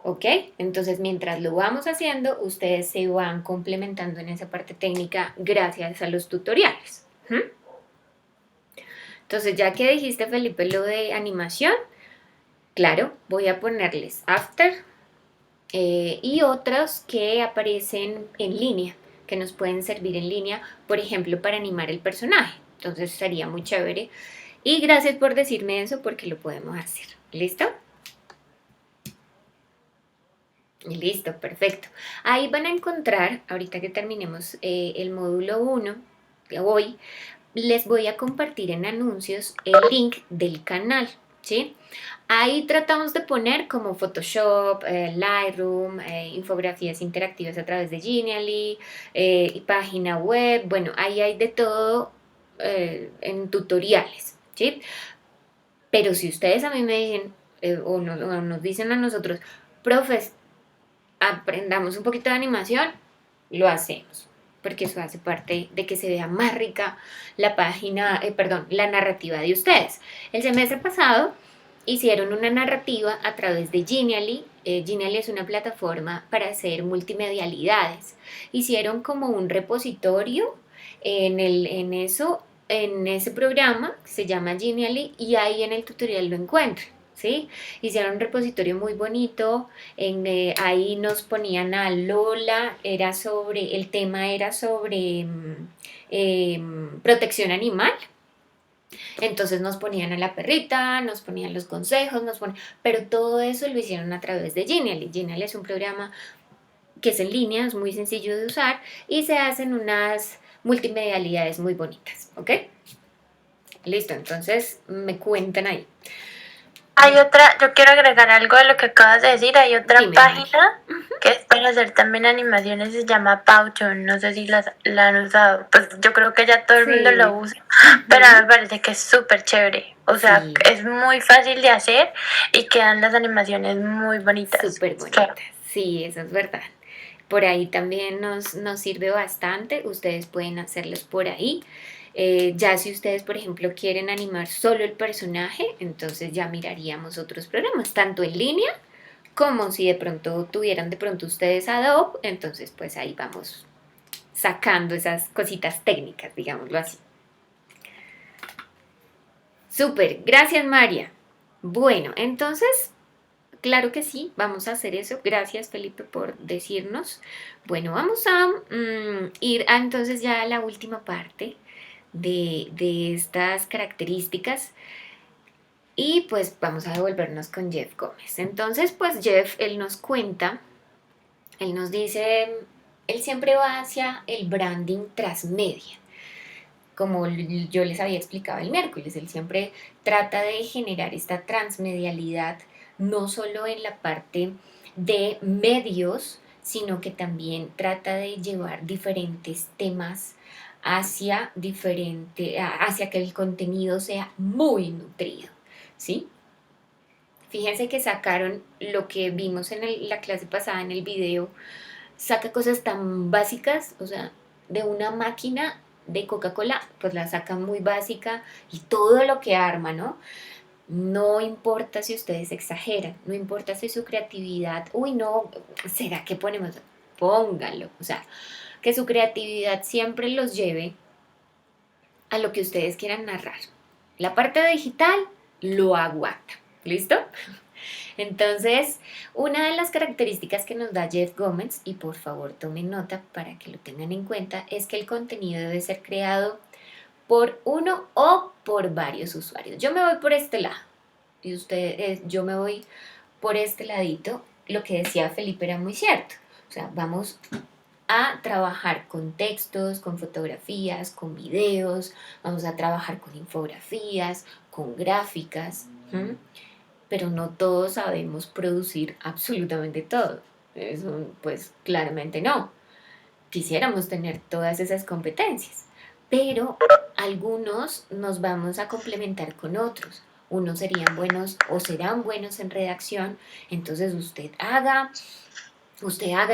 ¿Ok? Entonces, mientras lo vamos haciendo, ustedes se van complementando en esa parte técnica gracias a los tutoriales. ¿Mm? Entonces, ya que dijiste, Felipe, lo de animación, claro, voy a ponerles After y otros que aparecen en línea, que nos pueden servir en línea, por ejemplo, para animar el personaje. Entonces, sería muy chévere. Y gracias por decirme eso porque lo podemos hacer. ¿Listo? Listo, perfecto. Ahí van a encontrar, ahorita que terminemos el módulo 1 de hoy, les voy a compartir en anuncios el link del canal, ¿sí? Ahí tratamos de poner como Photoshop, Lightroom, infografías interactivas a través de Genially, página web, bueno, ahí hay de todo en tutoriales, ¿sí? Pero si ustedes a mí me dicen, o nos dicen a nosotros, profes, aprendamos un poquito de animación, lo hacemos, porque eso hace parte de que se vea más rica la página, perdón, la narrativa de ustedes. El semestre pasado hicieron una narrativa a través de Genially. Genially es una plataforma para hacer multimedialidades. Hicieron como un repositorio en ese programa que se llama Genially y ahí en el tutorial lo encuentran. ¿Sí? Hicieron un repositorio muy bonito, ahí nos ponían a Lola, el tema era sobre protección animal, Entonces nos ponían a la perrita, nos ponían los consejos, pero todo eso lo hicieron a través de Genially. Genially es un programa que es en línea, es muy sencillo de usar y se hacen unas multimedialidades muy bonitas, ¿ok? Listo, entonces me cuentan ahí. Hay otra, yo quiero agregar algo de lo que acabas de decir. Hay otra Dime, página que es para hacer también animaciones, se llama Powtoon. No sé si la han usado. Pues yo creo que ya todo el mundo Sí. lo usa, pero a mí me parece que es súper chévere. O sea, Sí. es muy fácil de hacer y quedan las animaciones muy bonitas. Súper bonitas, sí, eso es verdad. Por ahí también nos sirve bastante, ustedes pueden hacerlos por ahí. Ya si ustedes, por ejemplo, quieren animar solo el personaje, entonces ya miraríamos otros programas, tanto en línea como si de pronto tuvieran de pronto ustedes Adobe, entonces pues ahí vamos sacando esas cositas técnicas, digámoslo así. Súper, gracias María. Bueno, entonces, claro que sí, vamos a hacer eso. Gracias Felipe por decirnos. Bueno, vamos a ir entonces ya a la última parte de estas características y pues vamos a devolvernos con Jeff Gómez. Entonces pues Jeff, él nos cuenta, él nos dice, él siempre va hacia el branding transmedia. Como yo les había explicado el miércoles, él siempre trata de generar esta transmedialidad, no solo en la parte de medios, sino que también trata de llevar diferentes temas hacia que el contenido sea muy nutrido, ¿sí? Fíjense que sacaron lo que vimos en la clase pasada en el video, saca cosas tan básicas, o sea, de una máquina de Coca-Cola, pues la saca muy básica y todo lo que arma, ¿no? No importa si ustedes exageran, no importa si su creatividad, uy, no, ¿será que ponemos? Pónganlo, o sea, que su creatividad siempre los lleve a lo que ustedes quieran narrar. La parte digital lo aguanta, ¿listo? Entonces, una de las características que nos da Jeff Gómez, y por favor tomen nota para que lo tengan en cuenta, es que el contenido debe ser creado por uno o por varios usuarios. Yo me voy por este lado y yo me voy por este ladito. Lo que decía Felipe era muy cierto. O sea, vamos a trabajar con textos, con fotografías, con videos, vamos a trabajar con infografías, con gráficas, ¿m? Pero no todos sabemos producir absolutamente todo. Eso, pues claramente no. Quisiéramos tener todas esas competencias, pero algunos nos vamos a complementar con otros. Unos serían buenos o serán buenos en redacción, entonces usted haga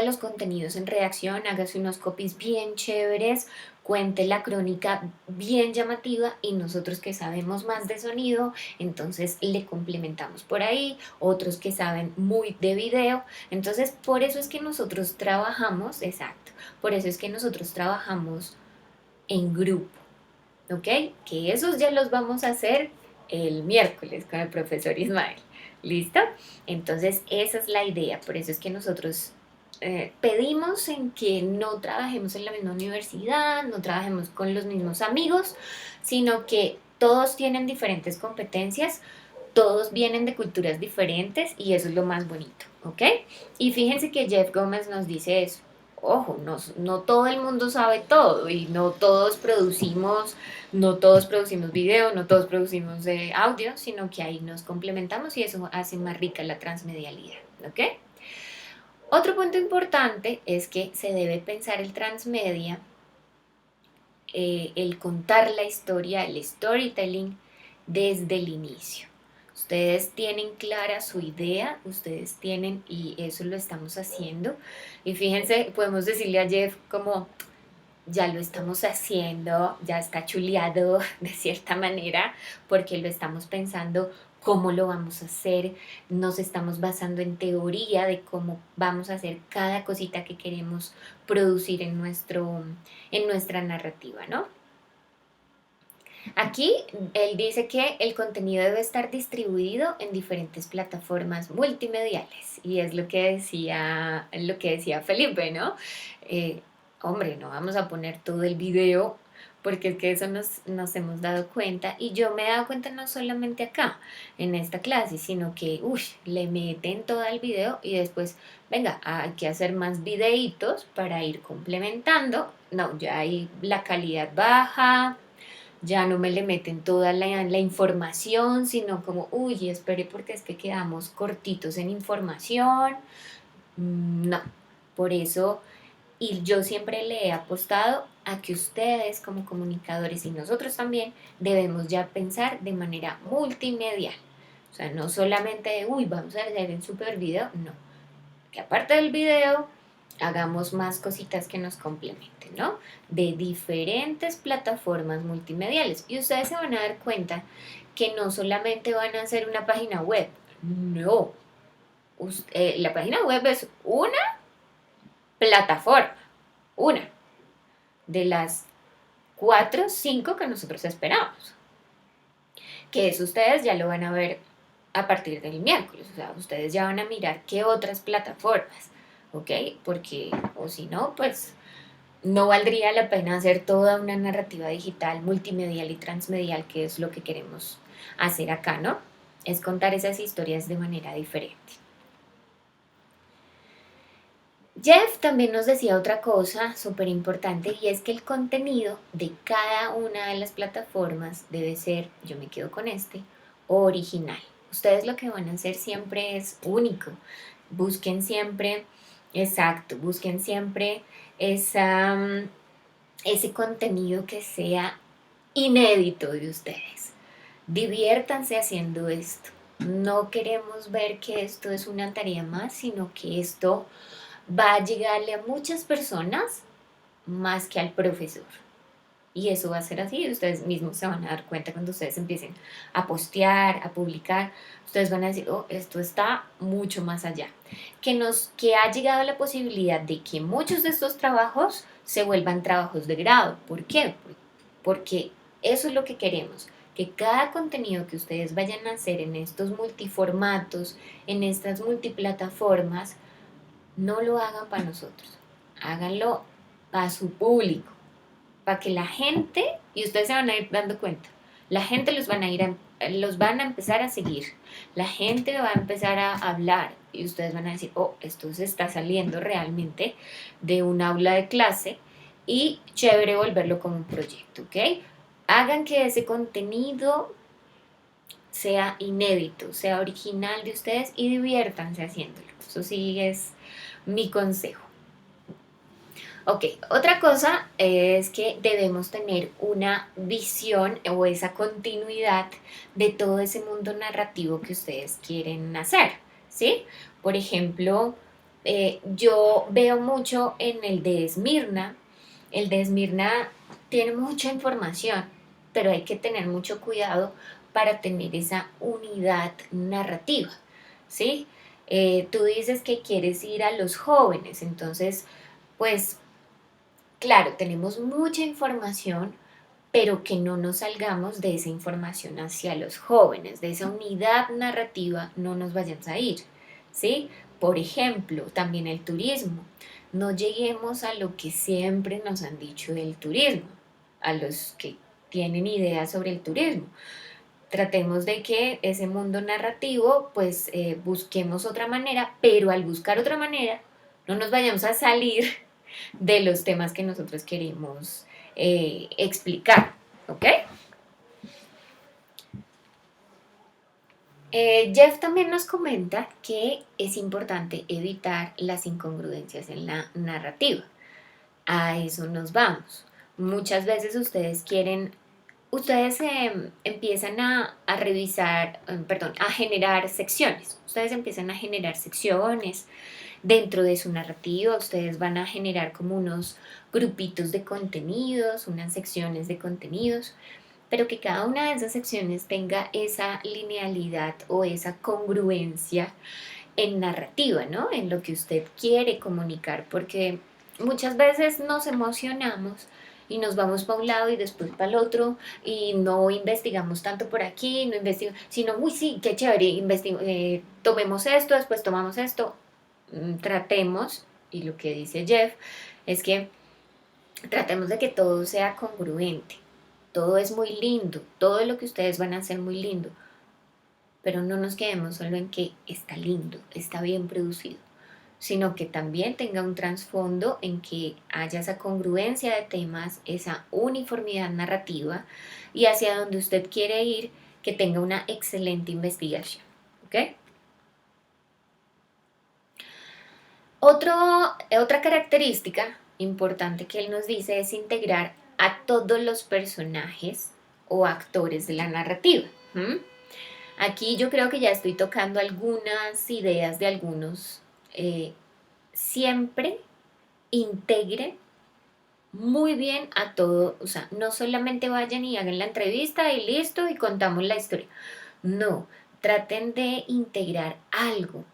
los contenidos en redacción, hágase unos copies bien chéveres, cuente la crónica bien llamativa y nosotros que sabemos más de sonido, entonces le complementamos por ahí, otros que saben muy de video, entonces por eso es que nosotros trabajamos, exacto, por eso es que nosotros trabajamos en grupo, ¿ok? Que esos ya los vamos a hacer el miércoles con el profesor Ismael. ¿Listo? Entonces esa es la idea, por eso es que nosotros pedimos en que no trabajemos en la misma universidad, no trabajemos con los mismos amigos, sino que todos tienen diferentes competencias, todos vienen de culturas diferentes y eso es lo más bonito, ¿ok? Y fíjense que Jeff Gómez nos dice eso. Ojo, no todo el mundo sabe todo y no todos producimos video, no todos producimos audio, sino que ahí nos complementamos y eso hace más rica la transmedialidad, ¿ok? Otro punto importante es que se debe pensar el transmedia, el contar la historia, el storytelling desde el inicio. Ustedes tienen clara su idea, ustedes tienen, y eso lo estamos haciendo. Y fíjense, podemos decirle a Jeff como, ya lo estamos haciendo, ya está chuleado de cierta manera, porque lo estamos pensando cómo lo vamos a hacer, nos estamos basando en teoría de cómo vamos a hacer cada cosita que queremos producir en nuestra narrativa, ¿no? Aquí él dice que el contenido debe estar distribuido en diferentes plataformas multimediales y es lo que decía Felipe, ¿no? Hombre, no vamos a poner todo el video porque es que eso nos hemos dado cuenta y yo me he dado cuenta no solamente acá, en esta clase, sino que, le meten todo el video y después, venga, hay que hacer más videitos para ir complementando. No, ya ahí la calidad baja, ya no me le meten toda la información, sino como, espere porque es que quedamos cortitos en información. No, por eso, y yo siempre le he apostado a que ustedes como comunicadores y nosotros también debemos ya pensar de manera multimedial. O sea, no solamente de, vamos a hacer un super video, no. Que aparte del video, hagamos más cositas que nos complementen, ¿no? De diferentes plataformas multimediales. Y ustedes se van a dar cuenta que no solamente van a hacer una página web, no. La página web es una plataforma, una de las 4 o 5 que nosotros esperamos. Que eso ustedes ya lo van a ver a partir del miércoles, o sea, ustedes ya van a mirar qué otras plataformas, ¿ok? Porque, o si no, pues no valdría la pena hacer toda una narrativa digital, multimedial y transmedial, que es lo que queremos hacer acá, ¿no? Es contar esas historias de manera diferente. Jeff también nos decía otra cosa súper importante y es que el contenido de cada una de las plataformas debe ser, yo me quedo con original. Ustedes lo que van a hacer siempre es único. Busquen siempre, exacto, busquen siempre ese contenido que sea inédito de ustedes. Diviértanse haciendo esto. No queremos ver que esto es una tarea más, sino que esto va a llegarle a muchas personas más que al profesor. Y eso va a ser así, ustedes mismos se van a dar cuenta cuando ustedes empiecen a postear, a publicar, ustedes van a decir, esto está mucho más allá. Que ha llegado la posibilidad de que muchos de estos trabajos se vuelvan trabajos de grado. ¿Por qué? Porque eso es lo que queremos, que cada contenido que ustedes vayan a hacer en estos multiformatos, en estas multiplataformas, no lo hagan para nosotros, háganlo para su público, para que la gente, y ustedes se van a ir dando cuenta, la gente los van a empezar a seguir, la gente va a empezar a hablar y ustedes van a decir, esto se está saliendo realmente de un aula de clase y chévere volverlo como un proyecto, ¿ok? Hagan que ese contenido sea inédito, sea original de ustedes y diviértanse haciéndolo. Eso sí es mi consejo. Ok, otra cosa es que debemos tener una visión o esa continuidad de todo ese mundo narrativo que ustedes quieren hacer, ¿sí? Por ejemplo, yo veo mucho en el de Esmirna. El de Esmirna tiene mucha información, pero hay que tener mucho cuidado para tener esa unidad narrativa, ¿sí? Tú dices que quieres ir a los jóvenes, entonces, pues, claro, tenemos mucha información, pero que no nos salgamos de esa información hacia los jóvenes, de esa unidad narrativa, no nos vayamos a ir, ¿sí? Por ejemplo, también el turismo. No lleguemos a lo que siempre nos han dicho del turismo, a los que tienen ideas sobre el turismo. Tratemos de que ese mundo narrativo, pues busquemos otra manera, pero al buscar otra manera, no nos vayamos a salir de los temas que nosotros queremos explicar, ¿ok? Jeff también nos comenta que es importante evitar las incongruencias en la narrativa. A eso nos vamos. Muchas veces ustedes empiezan a revisar, a generar secciones. Ustedes empiezan a generar secciones dentro de su narrativa. Ustedes van a generar como unos grupitos de contenidos, unas secciones de contenidos, pero que cada una de esas secciones tenga esa linealidad o esa congruencia en narrativa, ¿no? En lo que usted quiere comunicar, porque muchas veces nos emocionamos y nos vamos para un lado y después para el otro y no investigamos tanto por aquí, no investigamos, sino, sí, qué chévere, tomemos esto, después tomamos esto, tratemos, y lo que dice Jeff es que tratemos de que todo sea congruente. Todo es muy lindo, todo lo que ustedes van a hacer muy lindo, pero no nos quedemos solo en que está lindo, está bien producido, sino que también tenga un trasfondo en que haya esa congruencia de temas, esa uniformidad narrativa y hacia donde usted quiere ir, que tenga una excelente investigación. ¿Ok? Otra característica importante que él nos dice es integrar a todos los personajes o actores de la narrativa. ¿Mm? Aquí yo creo que ya estoy tocando algunas ideas de algunos. Siempre integren muy bien a todo, o sea, no solamente vayan y hagan la entrevista y listo y contamos la historia. No, traten de integrar algo.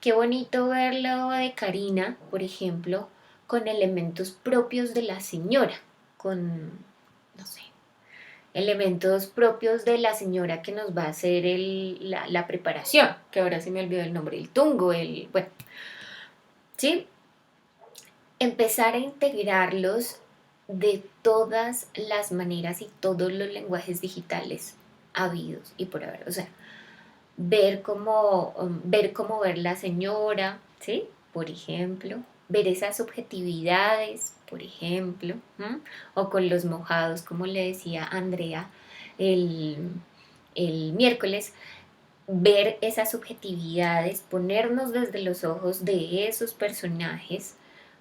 Qué bonito verlo de Karina, por ejemplo, con elementos propios de la señora, con, no sé, elementos propios de la señora que nos va a hacer la preparación, que ahora se me olvidó el nombre, el tungo, bueno, ¿sí? Empezar a integrarlos de todas las maneras y todos los lenguajes digitales habidos y por haber. O sea, ver cómo ver la señora, ¿sí? Por ejemplo, ver esas subjetividades, por ejemplo, ¿m? O con los mojados, como le decía Andrea el, el miércoles, ver esas subjetividades, ponernos desde los ojos de esos personajes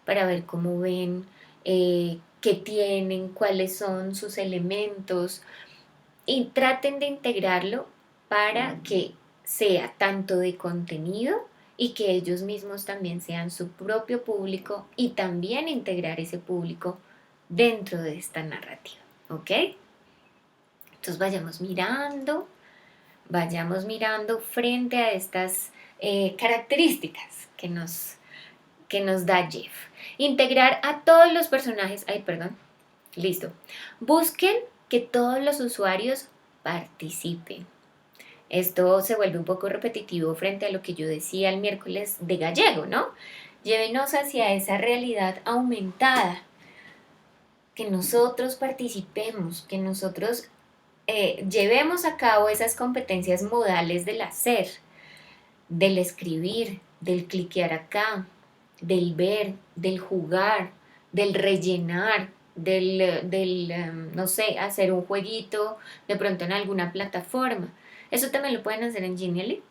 para ver cómo ven, qué tienen, cuáles son sus elementos y traten de integrarlo para que sea tanto de contenido y que ellos mismos también sean su propio público y también integrar ese público dentro de esta narrativa, ¿ok? Entonces vayamos mirando frente a estas características que nos da Jeff. Integrar a todos los personajes, ay, perdón, listo. Busquen que todos los usuarios participen. Esto se vuelve un poco repetitivo frente a lo que yo decía el miércoles de Gallego, ¿no? Llévenos hacia esa realidad aumentada, que nosotros participemos, que nosotros llevemos a cabo esas competencias modales del hacer, del escribir, del cliquear acá, del ver, del jugar, del rellenar, no sé, hacer un jueguito de pronto en alguna plataforma. Eso también lo pueden hacer en Genially.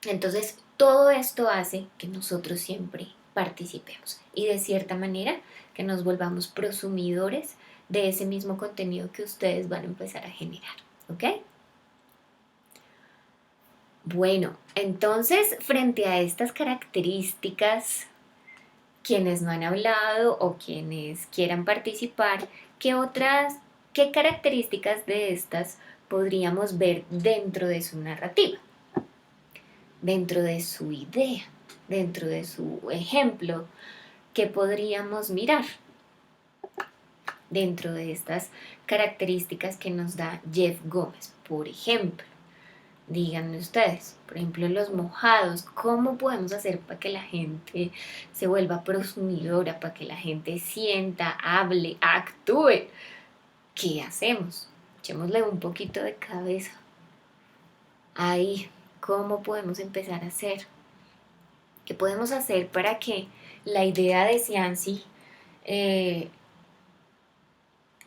Entonces, todo esto hace que nosotros siempre participemos y de cierta manera que nos volvamos prosumidores de ese mismo contenido que ustedes van a empezar a generar. ¿Ok? Bueno, entonces, frente a estas características, quienes no han hablado o quienes quieran participar, qué características de estas podríamos ver dentro de su narrativa, dentro de su idea, dentro de su ejemplo, qué podríamos mirar dentro de estas características que nos da Jeff Gómez, por ejemplo? Díganme ustedes, por ejemplo, los mojados, ¿cómo podemos hacer para que la gente se vuelva prosumidora, para que la gente sienta, hable, actúe? ¿Qué hacemos? Echémosle un poquito de cabeza. Ahí, ¿cómo podemos empezar a hacer? ¿Qué podemos hacer para que la idea de Cianci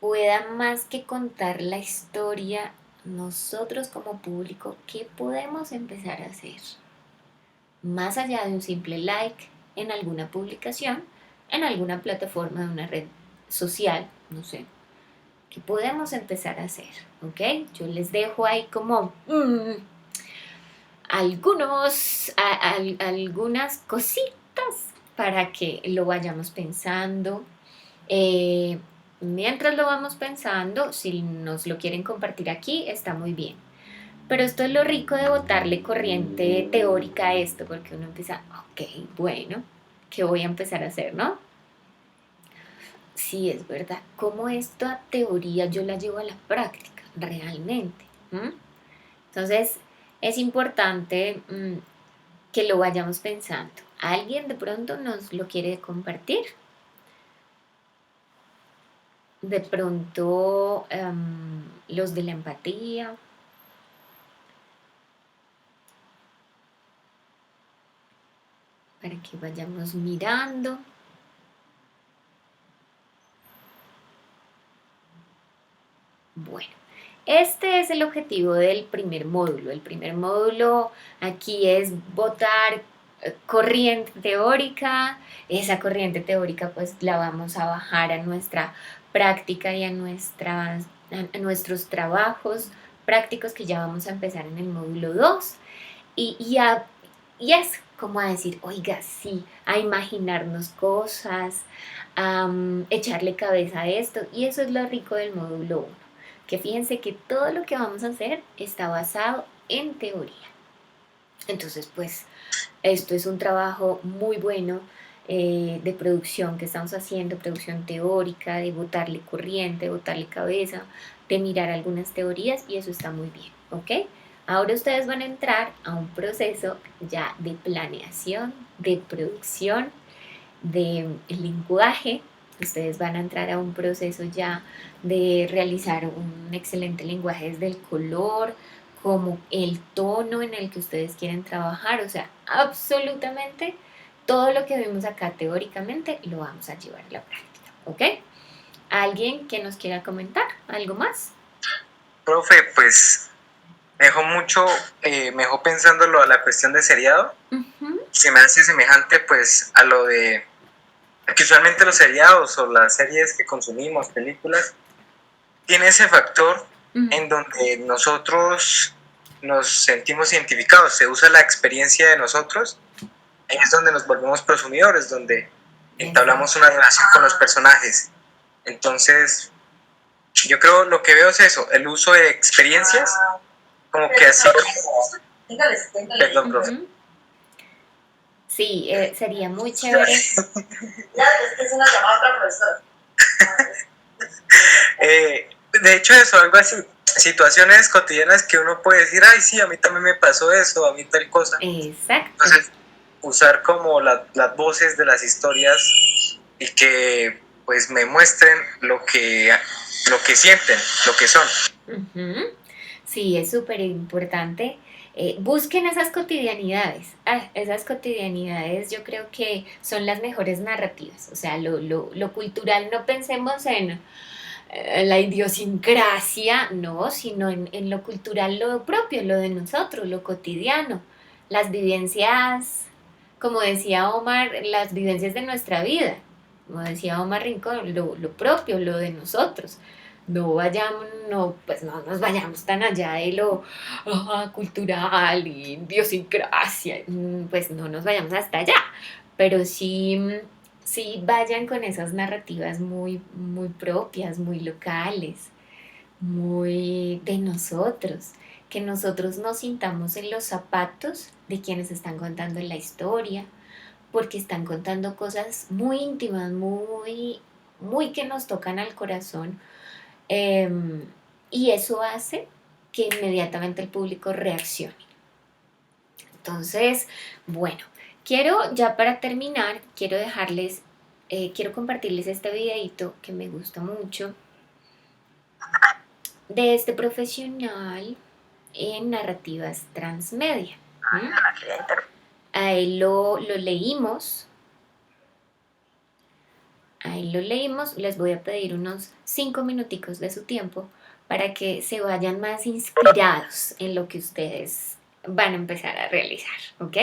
pueda más que contar la historia? Nosotros como público, ¿qué podemos empezar a hacer? Más allá de un simple like en alguna publicación, en alguna plataforma de una red social, no sé, ¿qué podemos empezar a hacer? ¿Ok? Yo les dejo ahí como algunas cositas para que lo vayamos pensando. Mientras lo vamos pensando, si nos lo quieren compartir aquí, está muy bien. Pero esto es lo rico de botarle corriente teórica a esto, porque uno empieza, ok, bueno, ¿qué voy a empezar a hacer, no? Sí, es verdad, ¿cómo esta teoría yo la llevo a la práctica realmente? Entonces, es importante que lo vayamos pensando. ¿Alguien de pronto nos lo quiere compartir? de pronto los de la empatía, para que vayamos mirando. Bueno, este es el objetivo del primer módulo. El primer módulo aquí es botar corriente teórica. Esa corriente teórica pues la vamos a bajar a nuestra práctica y a nuestros trabajos prácticos que ya vamos a empezar en el módulo 2. Y es como a decir, oiga, sí, a imaginarnos cosas, a echarle cabeza a esto. Y eso es lo rico del módulo 1, que fíjense que todo lo que vamos a hacer está basado en teoría. Entonces, pues, esto es un trabajo muy bueno de producción que estamos haciendo, producción teórica, de botarle corriente, de botarle cabeza, de mirar algunas teorías y eso está muy bien, ¿ok? Ahora ustedes van a entrar a un proceso ya de planeación, de producción, de lenguaje. Ustedes van a entrar a un proceso ya de realizar un excelente lenguaje desde el color, como el tono en el que ustedes quieren trabajar, o sea, absolutamente todo lo que vimos acá teóricamente lo vamos a llevar a la práctica, ¿ok? ¿Alguien que nos quiera comentar algo más? Profe, pues me dejó pensándolo a la cuestión de seriado. Se me hace semejante pues a lo de que usualmente los seriados o las series que consumimos, películas, tiene ese factor en donde nosotros nos sentimos identificados, se usa la experiencia de nosotros, ahí es donde nos volvemos prosumidores, donde entablamos una relación con los personajes. Entonces, yo creo lo que veo es eso, el uso de experiencias, como que así. Perdón, profe. Sí, sería muy chévere. Ya, es que es una llamada a otra profesora. De hecho, eso, algo así, situaciones cotidianas que uno puede decir, ay, sí, a mí también me pasó eso, a mí tal cosa. Exacto. Entonces, usar como las voces de las historias y que pues me muestren lo que sienten, lo que son. Sí, es súper importante. Busquen esas cotidianidades. Esas cotidianidades yo creo que son las mejores narrativas. O sea, lo cultural, no pensemos en la idiosincrasia, no, sino en lo cultural, lo propio, lo de nosotros, lo cotidiano. Las vivencias, como decía Omar, las vivencias de nuestra vida. Como decía Omar Rincón, lo propio, lo de nosotros. No vayamos, pues no nos vayamos tan allá de lo cultural y idiosincrasia, pues no nos vayamos hasta allá, pero sí vayan con esas narrativas muy, muy propias, muy locales, muy de nosotros, que nosotros nos sintamos en los zapatos de quienes están contando la historia, porque están contando cosas muy íntimas, muy, muy que nos tocan al corazón. Y eso hace que inmediatamente el público reaccione. Entonces, bueno, ya para terminar, quiero compartirles este videito que me gusta mucho de este profesional en narrativas transmedia. Ahí lo leímos. Ahí lo leímos, les voy a pedir unos 5 minuticos de su tiempo para que se vayan más inspirados en lo que ustedes van a empezar a realizar, ¿ok?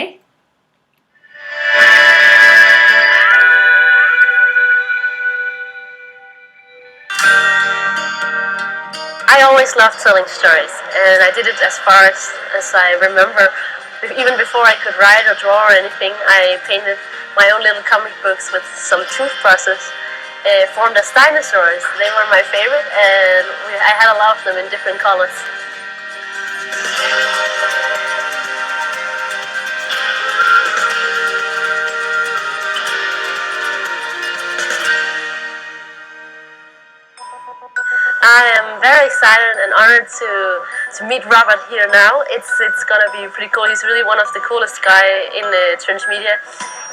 I always loved telling stories, and I did it as far as I remember. Even before I could write or draw or anything, I painted my own little comic books with some toothbrushes, formed as dinosaurs. They were my favorite, and I had a lot of them in different colors. I am very excited and honored to meet Robert here now. It's gonna be pretty cool. He's really one of the coolest guys in the transmedia,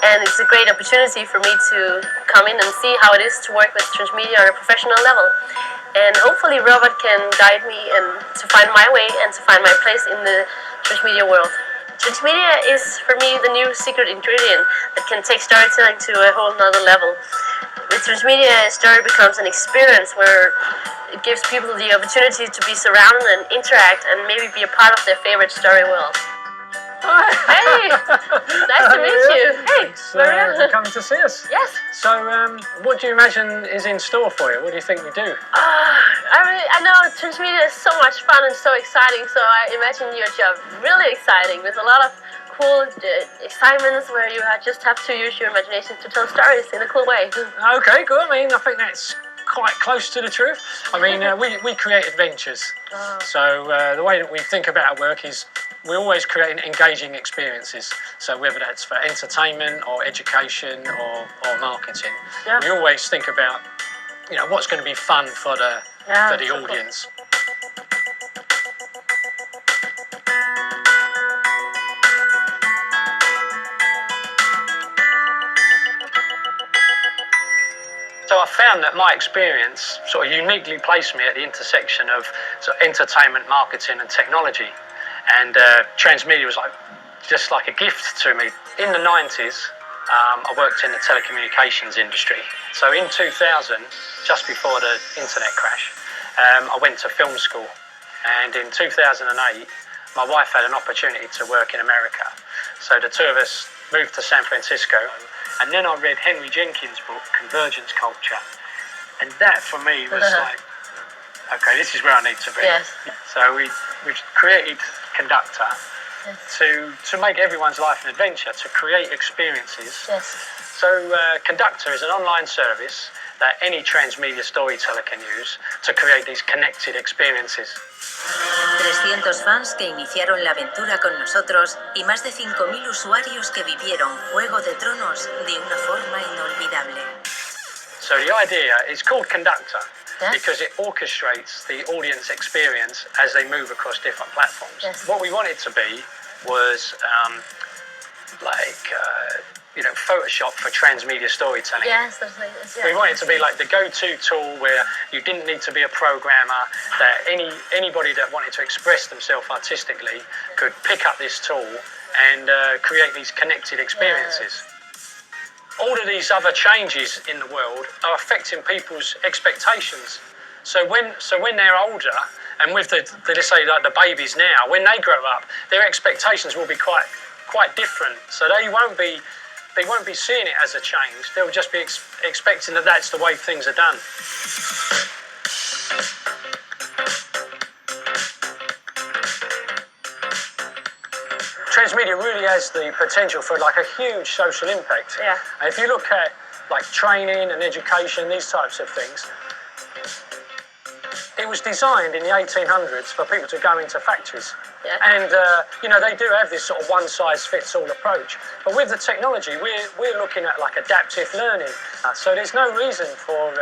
and it's a great opportunity for me to come in and see how it is to work with transmedia on a professional level. And hopefully Robert can guide me and to find my way and to find my place in the transmedia world. Transmedia is, for me, the new secret ingredient that can take storytelling to a whole nother level. With transmedia, a story becomes an experience where it gives people the opportunity to be surrounded and interact and maybe be a part of their favorite story world. Hey, nice to meet you. Hey, Thanks for coming to see us. Yes. So, what do you imagine is in store for you? What do you think we do? I know transmedia is so much fun and so exciting, so I imagine your job really exciting with a lot of cool assignments where you just have to use your imagination to tell stories in a cool way. Okay, good. I mean, I think that's quite close to the truth. I mean, we create adventures. So the way that we think about our work is we always create engaging experiences. So whether that's for entertainment or education or marketing, we always think about, what's going to be fun for the audience. So I found that my experience sort of uniquely placed me at the intersection of entertainment, marketing and technology. And transmedia was just like a gift to me. In the 90s, I worked in the telecommunications industry. So in 2000, just before the internet crash, I went to film school. And in 2008, my wife had an opportunity to work in America. So the two of us moved to San Francisco. And then I read Henry Jenkins' book, Convergence Culture. And that for me was like, okay, this is where I need to be. Yes. So we've created Conductor to make everyone's life an adventure, to create experiences. Yes. So Conductor is an online service that any transmedia storyteller can use to create these connected experiences. 300 fans que iniciaron la aventura con nosotros y más de 5.000 usuarios que vivieron Juego de Tronos de una forma inolvidable. So the idea is called Conductor because it orchestrates the audience experience as they move across different platforms. Yes. What we wanted to be was Photoshop for transmedia storytelling. Yes, We wanted to be like the go-to tool where you didn't need to be a programmer, that anybody that wanted to express themselves artistically could pick up this tool and create these connected experiences. All of these other changes in the world are affecting people's expectations. So when they're older, and with let's say like the babies now, when they grow up, their expectations will be quite different. So they won't be seeing it as a change. They'll just be expecting that that's the way things are done. Transmedia really has the potential for like a huge social impact. Yeah. And if you look at like training and education, these types of things, it was designed in the 1800s for people to go into factories. Yeah. And, they do have this sort of one-size-fits-all approach. But with the technology, we're looking at like adaptive learning. So there's no reason for,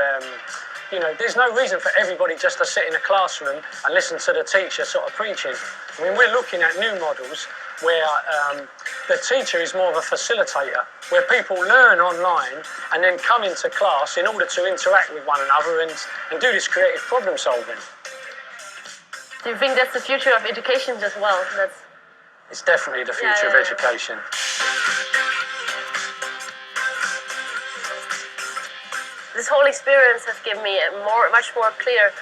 there's no reason for everybody just to sit in a classroom and listen to the teacher sort of preaching. I mean, we're looking at new models where the teacher is more of a facilitator, where people learn online and then come into class in order to interact with one another and do this creative problem solving. Do you think that's the future of education as well? It's definitely the future of education. This whole experience has given me a much more clear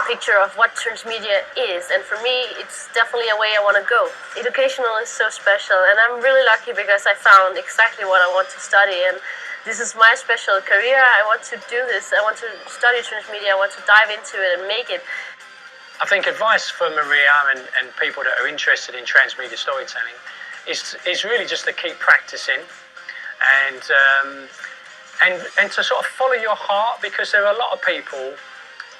picture of what transmedia is, and for me it's definitely a way I want to go. Educational is so special, and I'm really lucky because I found exactly what I want to study, and this is my special career. I want to do this. I want to study transmedia. I want to dive into it and make it. I think advice for Maria and people that are interested in transmedia storytelling is really just to keep practicing and to sort of follow your heart, because there are a lot of people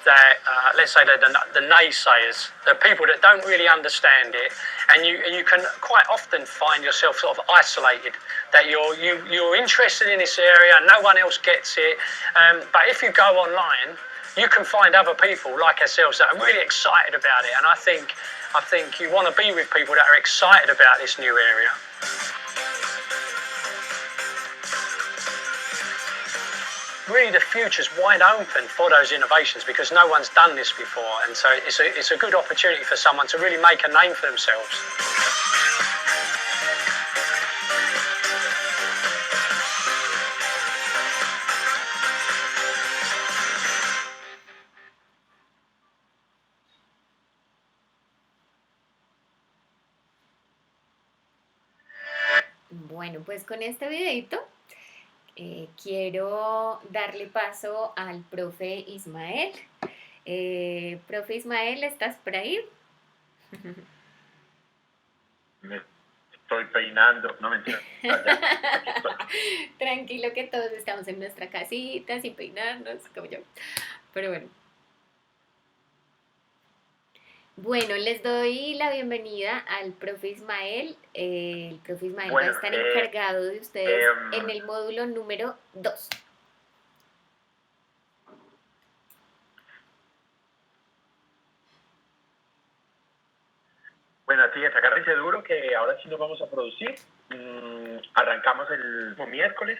that, let's say, the naysayers, the people that don't really understand it, and you can quite often find yourself sort of isolated, that you're interested in this area and no one else gets it. But if you go online, you can find other people like ourselves that are really excited about it, and I think you want to be with people that are excited about this new area. really the future's wide open for those innovations because no one's done this before, and so it's a good opportunity for someone to really make a name for themselves. Bueno, pues con este videito quiero darle paso al profe Ismael. Profe Ismael, ¿estás por ahí? Me estoy peinando, no mentira. Tranquilo que todos estamos en nuestra casita sin peinarnos, como yo. Pero bueno. Bueno, les doy la bienvenida al profe Ismael. El profe Ismael va a estar encargado de ustedes en el módulo número 2. Bueno, así es, agárrense duro que ahora sí nos vamos a producir. Arrancamos el miércoles.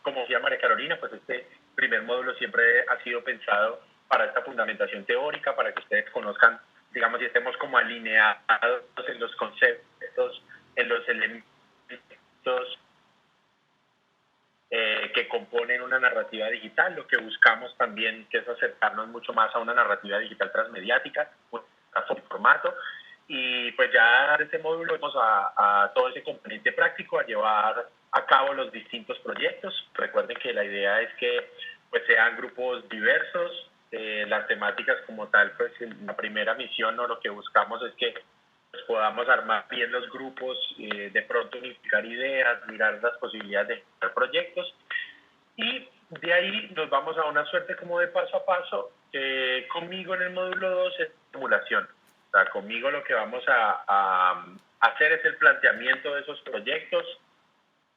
Como decía María Carolina, pues este primer módulo siempre ha sido pensado para esta fundamentación teórica, para que ustedes conozcan, digamos, y estemos como alineados en los conceptos, en los elementos que componen una narrativa digital. Lo que buscamos también que es acercarnos mucho más a una narrativa digital transmediática, un formato. Y pues ya de este módulo vamos a todo ese componente práctico, a llevar a cabo los distintos proyectos. Recuerden que la idea es que pues sean grupos diversos. Las temáticas como tal, pues la primera misión o lo que buscamos es que pues, podamos armar bien los grupos, de pronto unificar ideas, mirar las posibilidades de crear proyectos, y de ahí nos vamos a una suerte como de paso a paso. Conmigo en el módulo 2 es simulación. O sea, conmigo lo que vamos a hacer es el planteamiento de esos proyectos,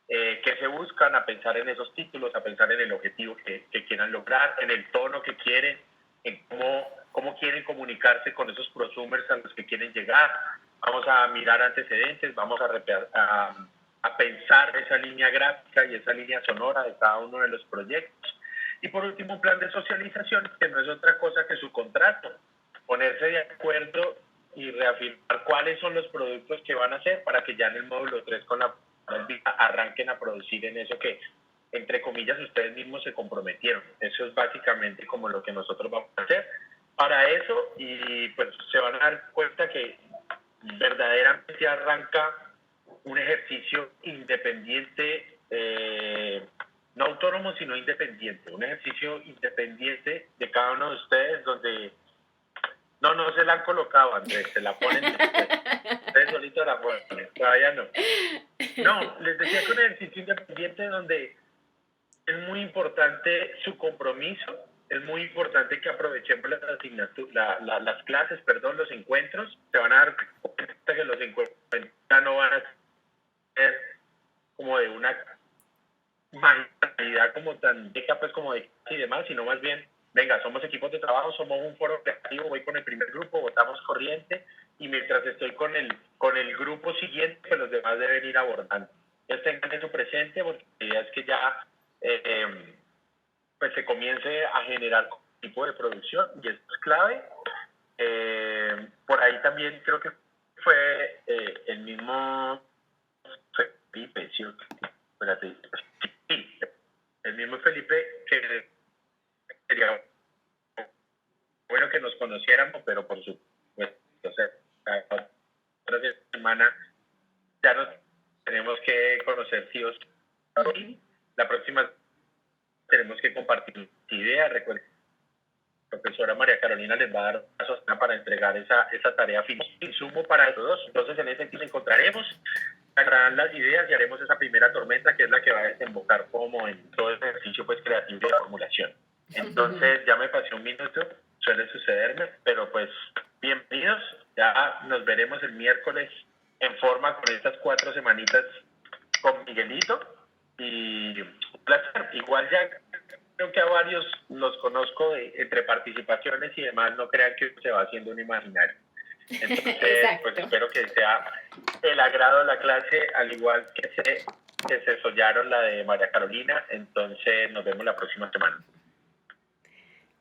que se buscan, a pensar en esos títulos, a pensar en el objetivo que quieran lograr, en el tono que quieren, en cómo quieren comunicarse con esos prosumers a los que quieren llegar. Vamos a mirar antecedentes, vamos a pensar esa línea gráfica y esa línea sonora de cada uno de los proyectos. Y por último, un plan de socialización, que no es otra cosa que su contrato, ponerse de acuerdo y reafirmar cuáles son los productos que van a hacer para que ya en el módulo 3 con la arranquen a producir en eso que, entre comillas, ustedes mismos se comprometieron. Eso es básicamente como lo que nosotros vamos a hacer para eso, y pues se van a dar cuenta que verdaderamente arranca un ejercicio independiente, no autónomo sino independiente, un ejercicio independiente de cada uno de ustedes, donde no se la han colocado, Andrés, se la ponen ustedes solitos la ponen, todavía no. No, les decía que un ejercicio independiente donde es muy importante su compromiso, es muy importante que aprovechemos las clases, los encuentros. Se van a dar cuenta que los encuentros no van a ser como de una magistralidad como tan deja, pues como de y demás, sino más bien, venga, somos equipos de trabajo, somos un foro creativo, voy con el primer grupo, votamos corriente, y mientras estoy con el grupo siguiente, pues los demás deben ir abordando. Entonces tengan eso presente, porque la idea es que ya pues se comience a generar tipo de producción, y esto es clave. Por ahí también creo que fue el mismo Felipe, ¿sí? Espérate. Sí, el mismo Felipe, que sería bueno que nos conociéramos, pero por supuesto, o sea, otra semana ya nos tenemos que conocer sí o sí. La próxima tenemos que compartir ideas. Recuerden, la profesora María Carolina les va a dar pasos para entregar esa tarea final, insumo para todos. Entonces en ese sentido nos encontraremos, agarrarán las ideas y haremos esa primera tormenta, que es la que va a desembocar como en todo el ejercicio pues creativo de formulación. Entonces ya me pasé un minuto, suele sucederme, pero pues bienvenidos, ya nos veremos el miércoles en forma con estas 4 semanitas con Miguelito, y un placer. Igual ya creo que a varios los conozco entre participaciones y demás, no crean que se va haciendo un imaginario. Entonces pues espero que sea el agrado de la clase, al igual que se que se soñaron la de María Carolina. Entonces nos vemos la próxima semana.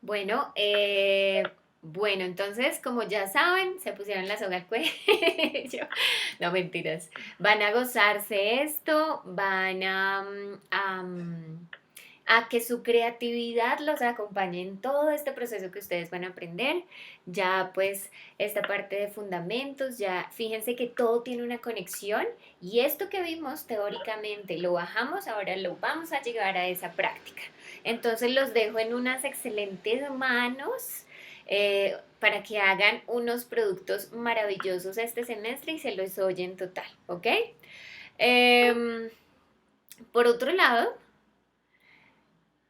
Bueno, entonces, como ya saben, se pusieron la soga al cuello. No, mentiras. Van a gozarse esto, van a que su creatividad los acompañe en todo este proceso que ustedes van a aprender. Ya pues esta parte de fundamentos, ya fíjense que todo tiene una conexión y esto que vimos teóricamente lo bajamos, ahora lo vamos a llevar a esa práctica. Entonces los dejo en unas excelentes manos para que hagan unos productos maravillosos este semestre y se los oyen total, ¿ok? Em, por otro lado,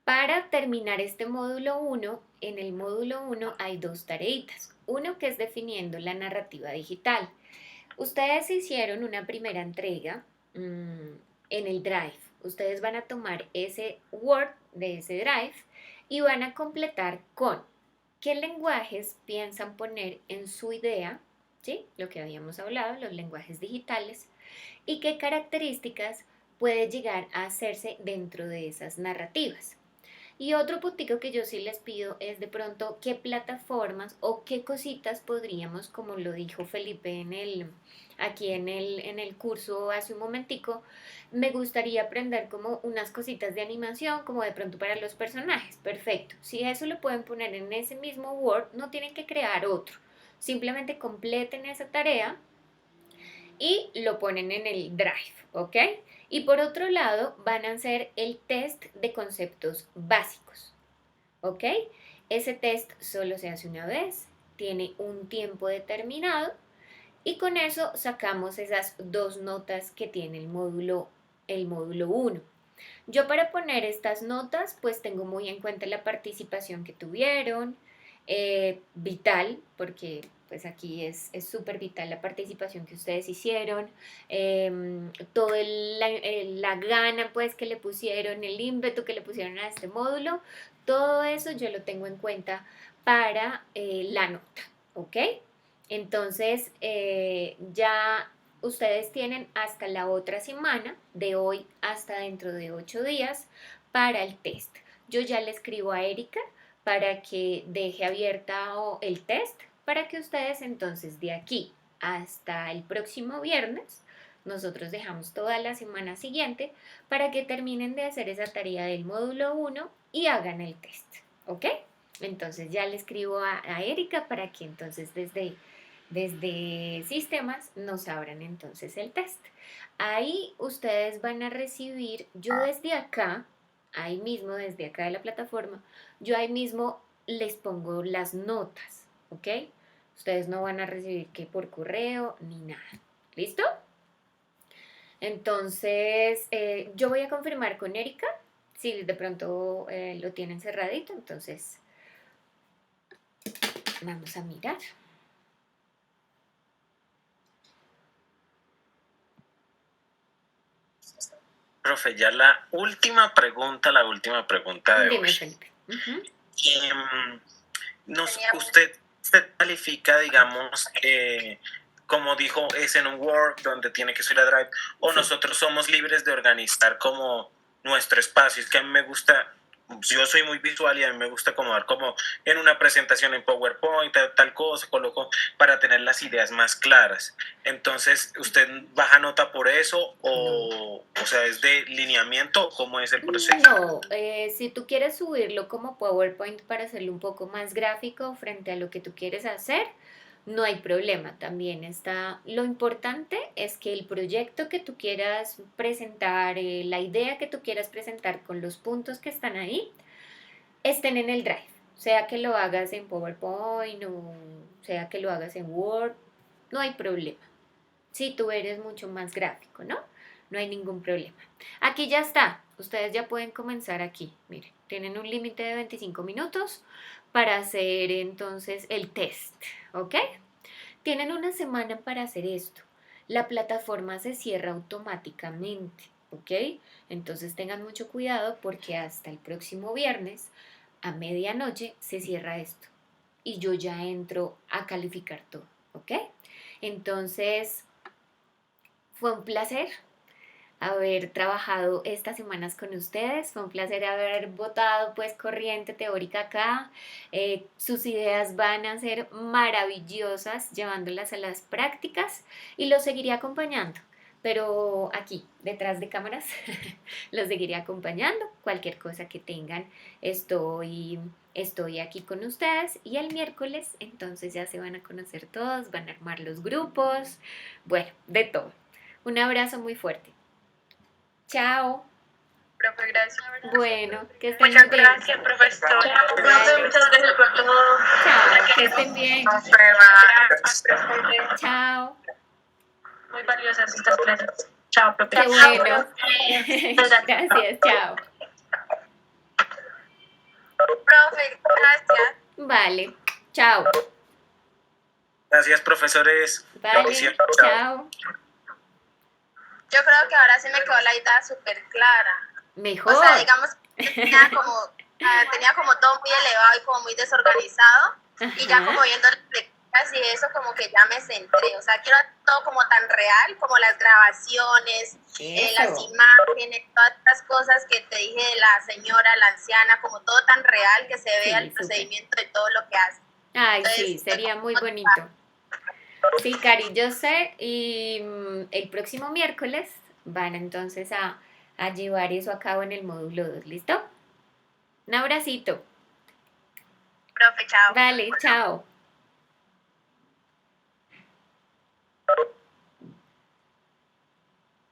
para terminar este módulo 1, en el módulo 1 hay dos tareitas. Uno que es definiendo la narrativa digital. Ustedes hicieron una primera entrega en el Drive. Ustedes van a tomar ese Word de ese Drive y van a completar con qué lenguajes piensan poner en su idea, ¿sí? Lo que habíamos hablado, los lenguajes digitales, y qué características puede llegar a hacerse dentro de esas narrativas. Y otro puntico que yo sí les pido es de pronto qué plataformas o qué cositas podríamos, como lo dijo Felipe aquí en el curso hace un momentico, me gustaría aprender como unas cositas de animación, como de pronto para los personajes. Perfecto. Si eso lo pueden poner en ese mismo Word, no tienen que crear otro. Simplemente completen esa tarea y lo ponen en el Drive, ¿ok? Y por otro lado, van a hacer el test de conceptos básicos, ¿ok? Ese test solo se hace una vez, tiene un tiempo determinado y con eso sacamos esas 2 notas que tiene el módulo 1. Yo para poner estas notas, pues tengo muy en cuenta la participación que tuvieron, vital, porque pues aquí es súper vital la participación que ustedes hicieron, todo la gana pues que le pusieron, el ímpetu que le pusieron a este módulo, todo eso yo lo tengo en cuenta para la nota, ¿ok? Entonces ya ustedes tienen hasta la otra semana, de hoy hasta dentro de 8 días, para el test. Yo ya le escribo a Erika para que deje abierta el test, para que ustedes entonces de aquí hasta el próximo viernes, nosotros dejamos toda la semana siguiente para que terminen de hacer esa tarea del módulo 1 y hagan el test, ¿ok? Entonces ya le escribo a Erika para que entonces desde sistemas nos abran entonces el test. Ahí ustedes van a recibir, yo desde acá, ahí mismo, desde acá de la plataforma, yo ahí mismo les pongo las notas, ¿ok? Ustedes no van a recibir que por correo ni nada. ¿Listo? Entonces, yo voy a confirmar con Erika si de pronto lo tienen cerradito. Entonces, vamos a mirar. Profe, ya la última pregunta de Dime, hoy. Felipe. Usted califica, digamos, como dijo, es en un Word donde tiene que subir a Drive, o Sí. nosotros somos libres de organizar como nuestro espacio. Es que a mí me gusta, yo soy muy visual y a mí me gusta acomodar como en una presentación en PowerPoint, tal cosa, coloco para tener las ideas más claras. Entonces, ¿usted baja nota por eso o sea, es de lineamiento? ¿Cómo es el proceso? No, si tú quieres subirlo como PowerPoint para hacerlo un poco más gráfico frente a lo que tú quieres hacer, no hay problema. También está, lo importante es que el proyecto que tú quieras presentar, la idea que tú quieras presentar con los puntos que están ahí, estén en el Drive. Sea que lo hagas en PowerPoint o sea que lo hagas en Word, no hay problema. Si tú eres mucho más gráfico, ¿no? No hay ningún problema. Aquí ya está. Ustedes ya pueden comenzar aquí. Miren, tienen un límite de 25 minutos para hacer entonces el test, ¿ok? Tienen una semana para hacer esto. La plataforma se cierra automáticamente, ¿ok? Entonces tengan mucho cuidado porque hasta el próximo viernes a medianoche se cierra esto y yo ya entro a calificar todo, ¿ok? Entonces, fue un placer. haber trabajado estas semanas con ustedes. Fue un placer haber botado pues corriente teórica acá. Sus ideas van a ser maravillosas llevándolas a las prácticas y los seguiré acompañando. Pero aquí, detrás de cámaras, los seguiré acompañando. Cualquier cosa que tengan, estoy aquí con ustedes. Y el miércoles, entonces ya se van a conocer todos, van a armar los grupos. Bueno, de todo. Un abrazo muy fuerte. Chao. Profe, gracias. Bueno, que estén Muchas muy bien. gracias, profesor. Dale. Muchas gracias por todo. Chao, que estén bien. Profe. Chao. Muy valiosas estas clases. Chao, profe. Qué bueno. Gracias, chao. Profe, gracias. Vale, chao. Gracias, profesores. Vale, Bendiciones. chao. Yo creo que ahora sí me quedó la idea súper clara. Mejor. O sea, digamos, tenía como todo muy elevado y como muy desorganizado. Y ya Ajá. como viendo las lecturas y eso, como que ya me centré. O sea, quiero todo como tan real, como las grabaciones, las Eso. imágenes, todas las cosas que te dije de la señora, la anciana, como todo tan real que se Sí, vea el súper. procedimiento de todo lo que hace. Ay, Entonces, sí, sería muy estoy bonito. Sí, Cari, yo sé. Y el próximo miércoles van entonces a llevar eso a cabo en el módulo 2. ¿Listo? Un abracito. profe, chao. Vale, chao.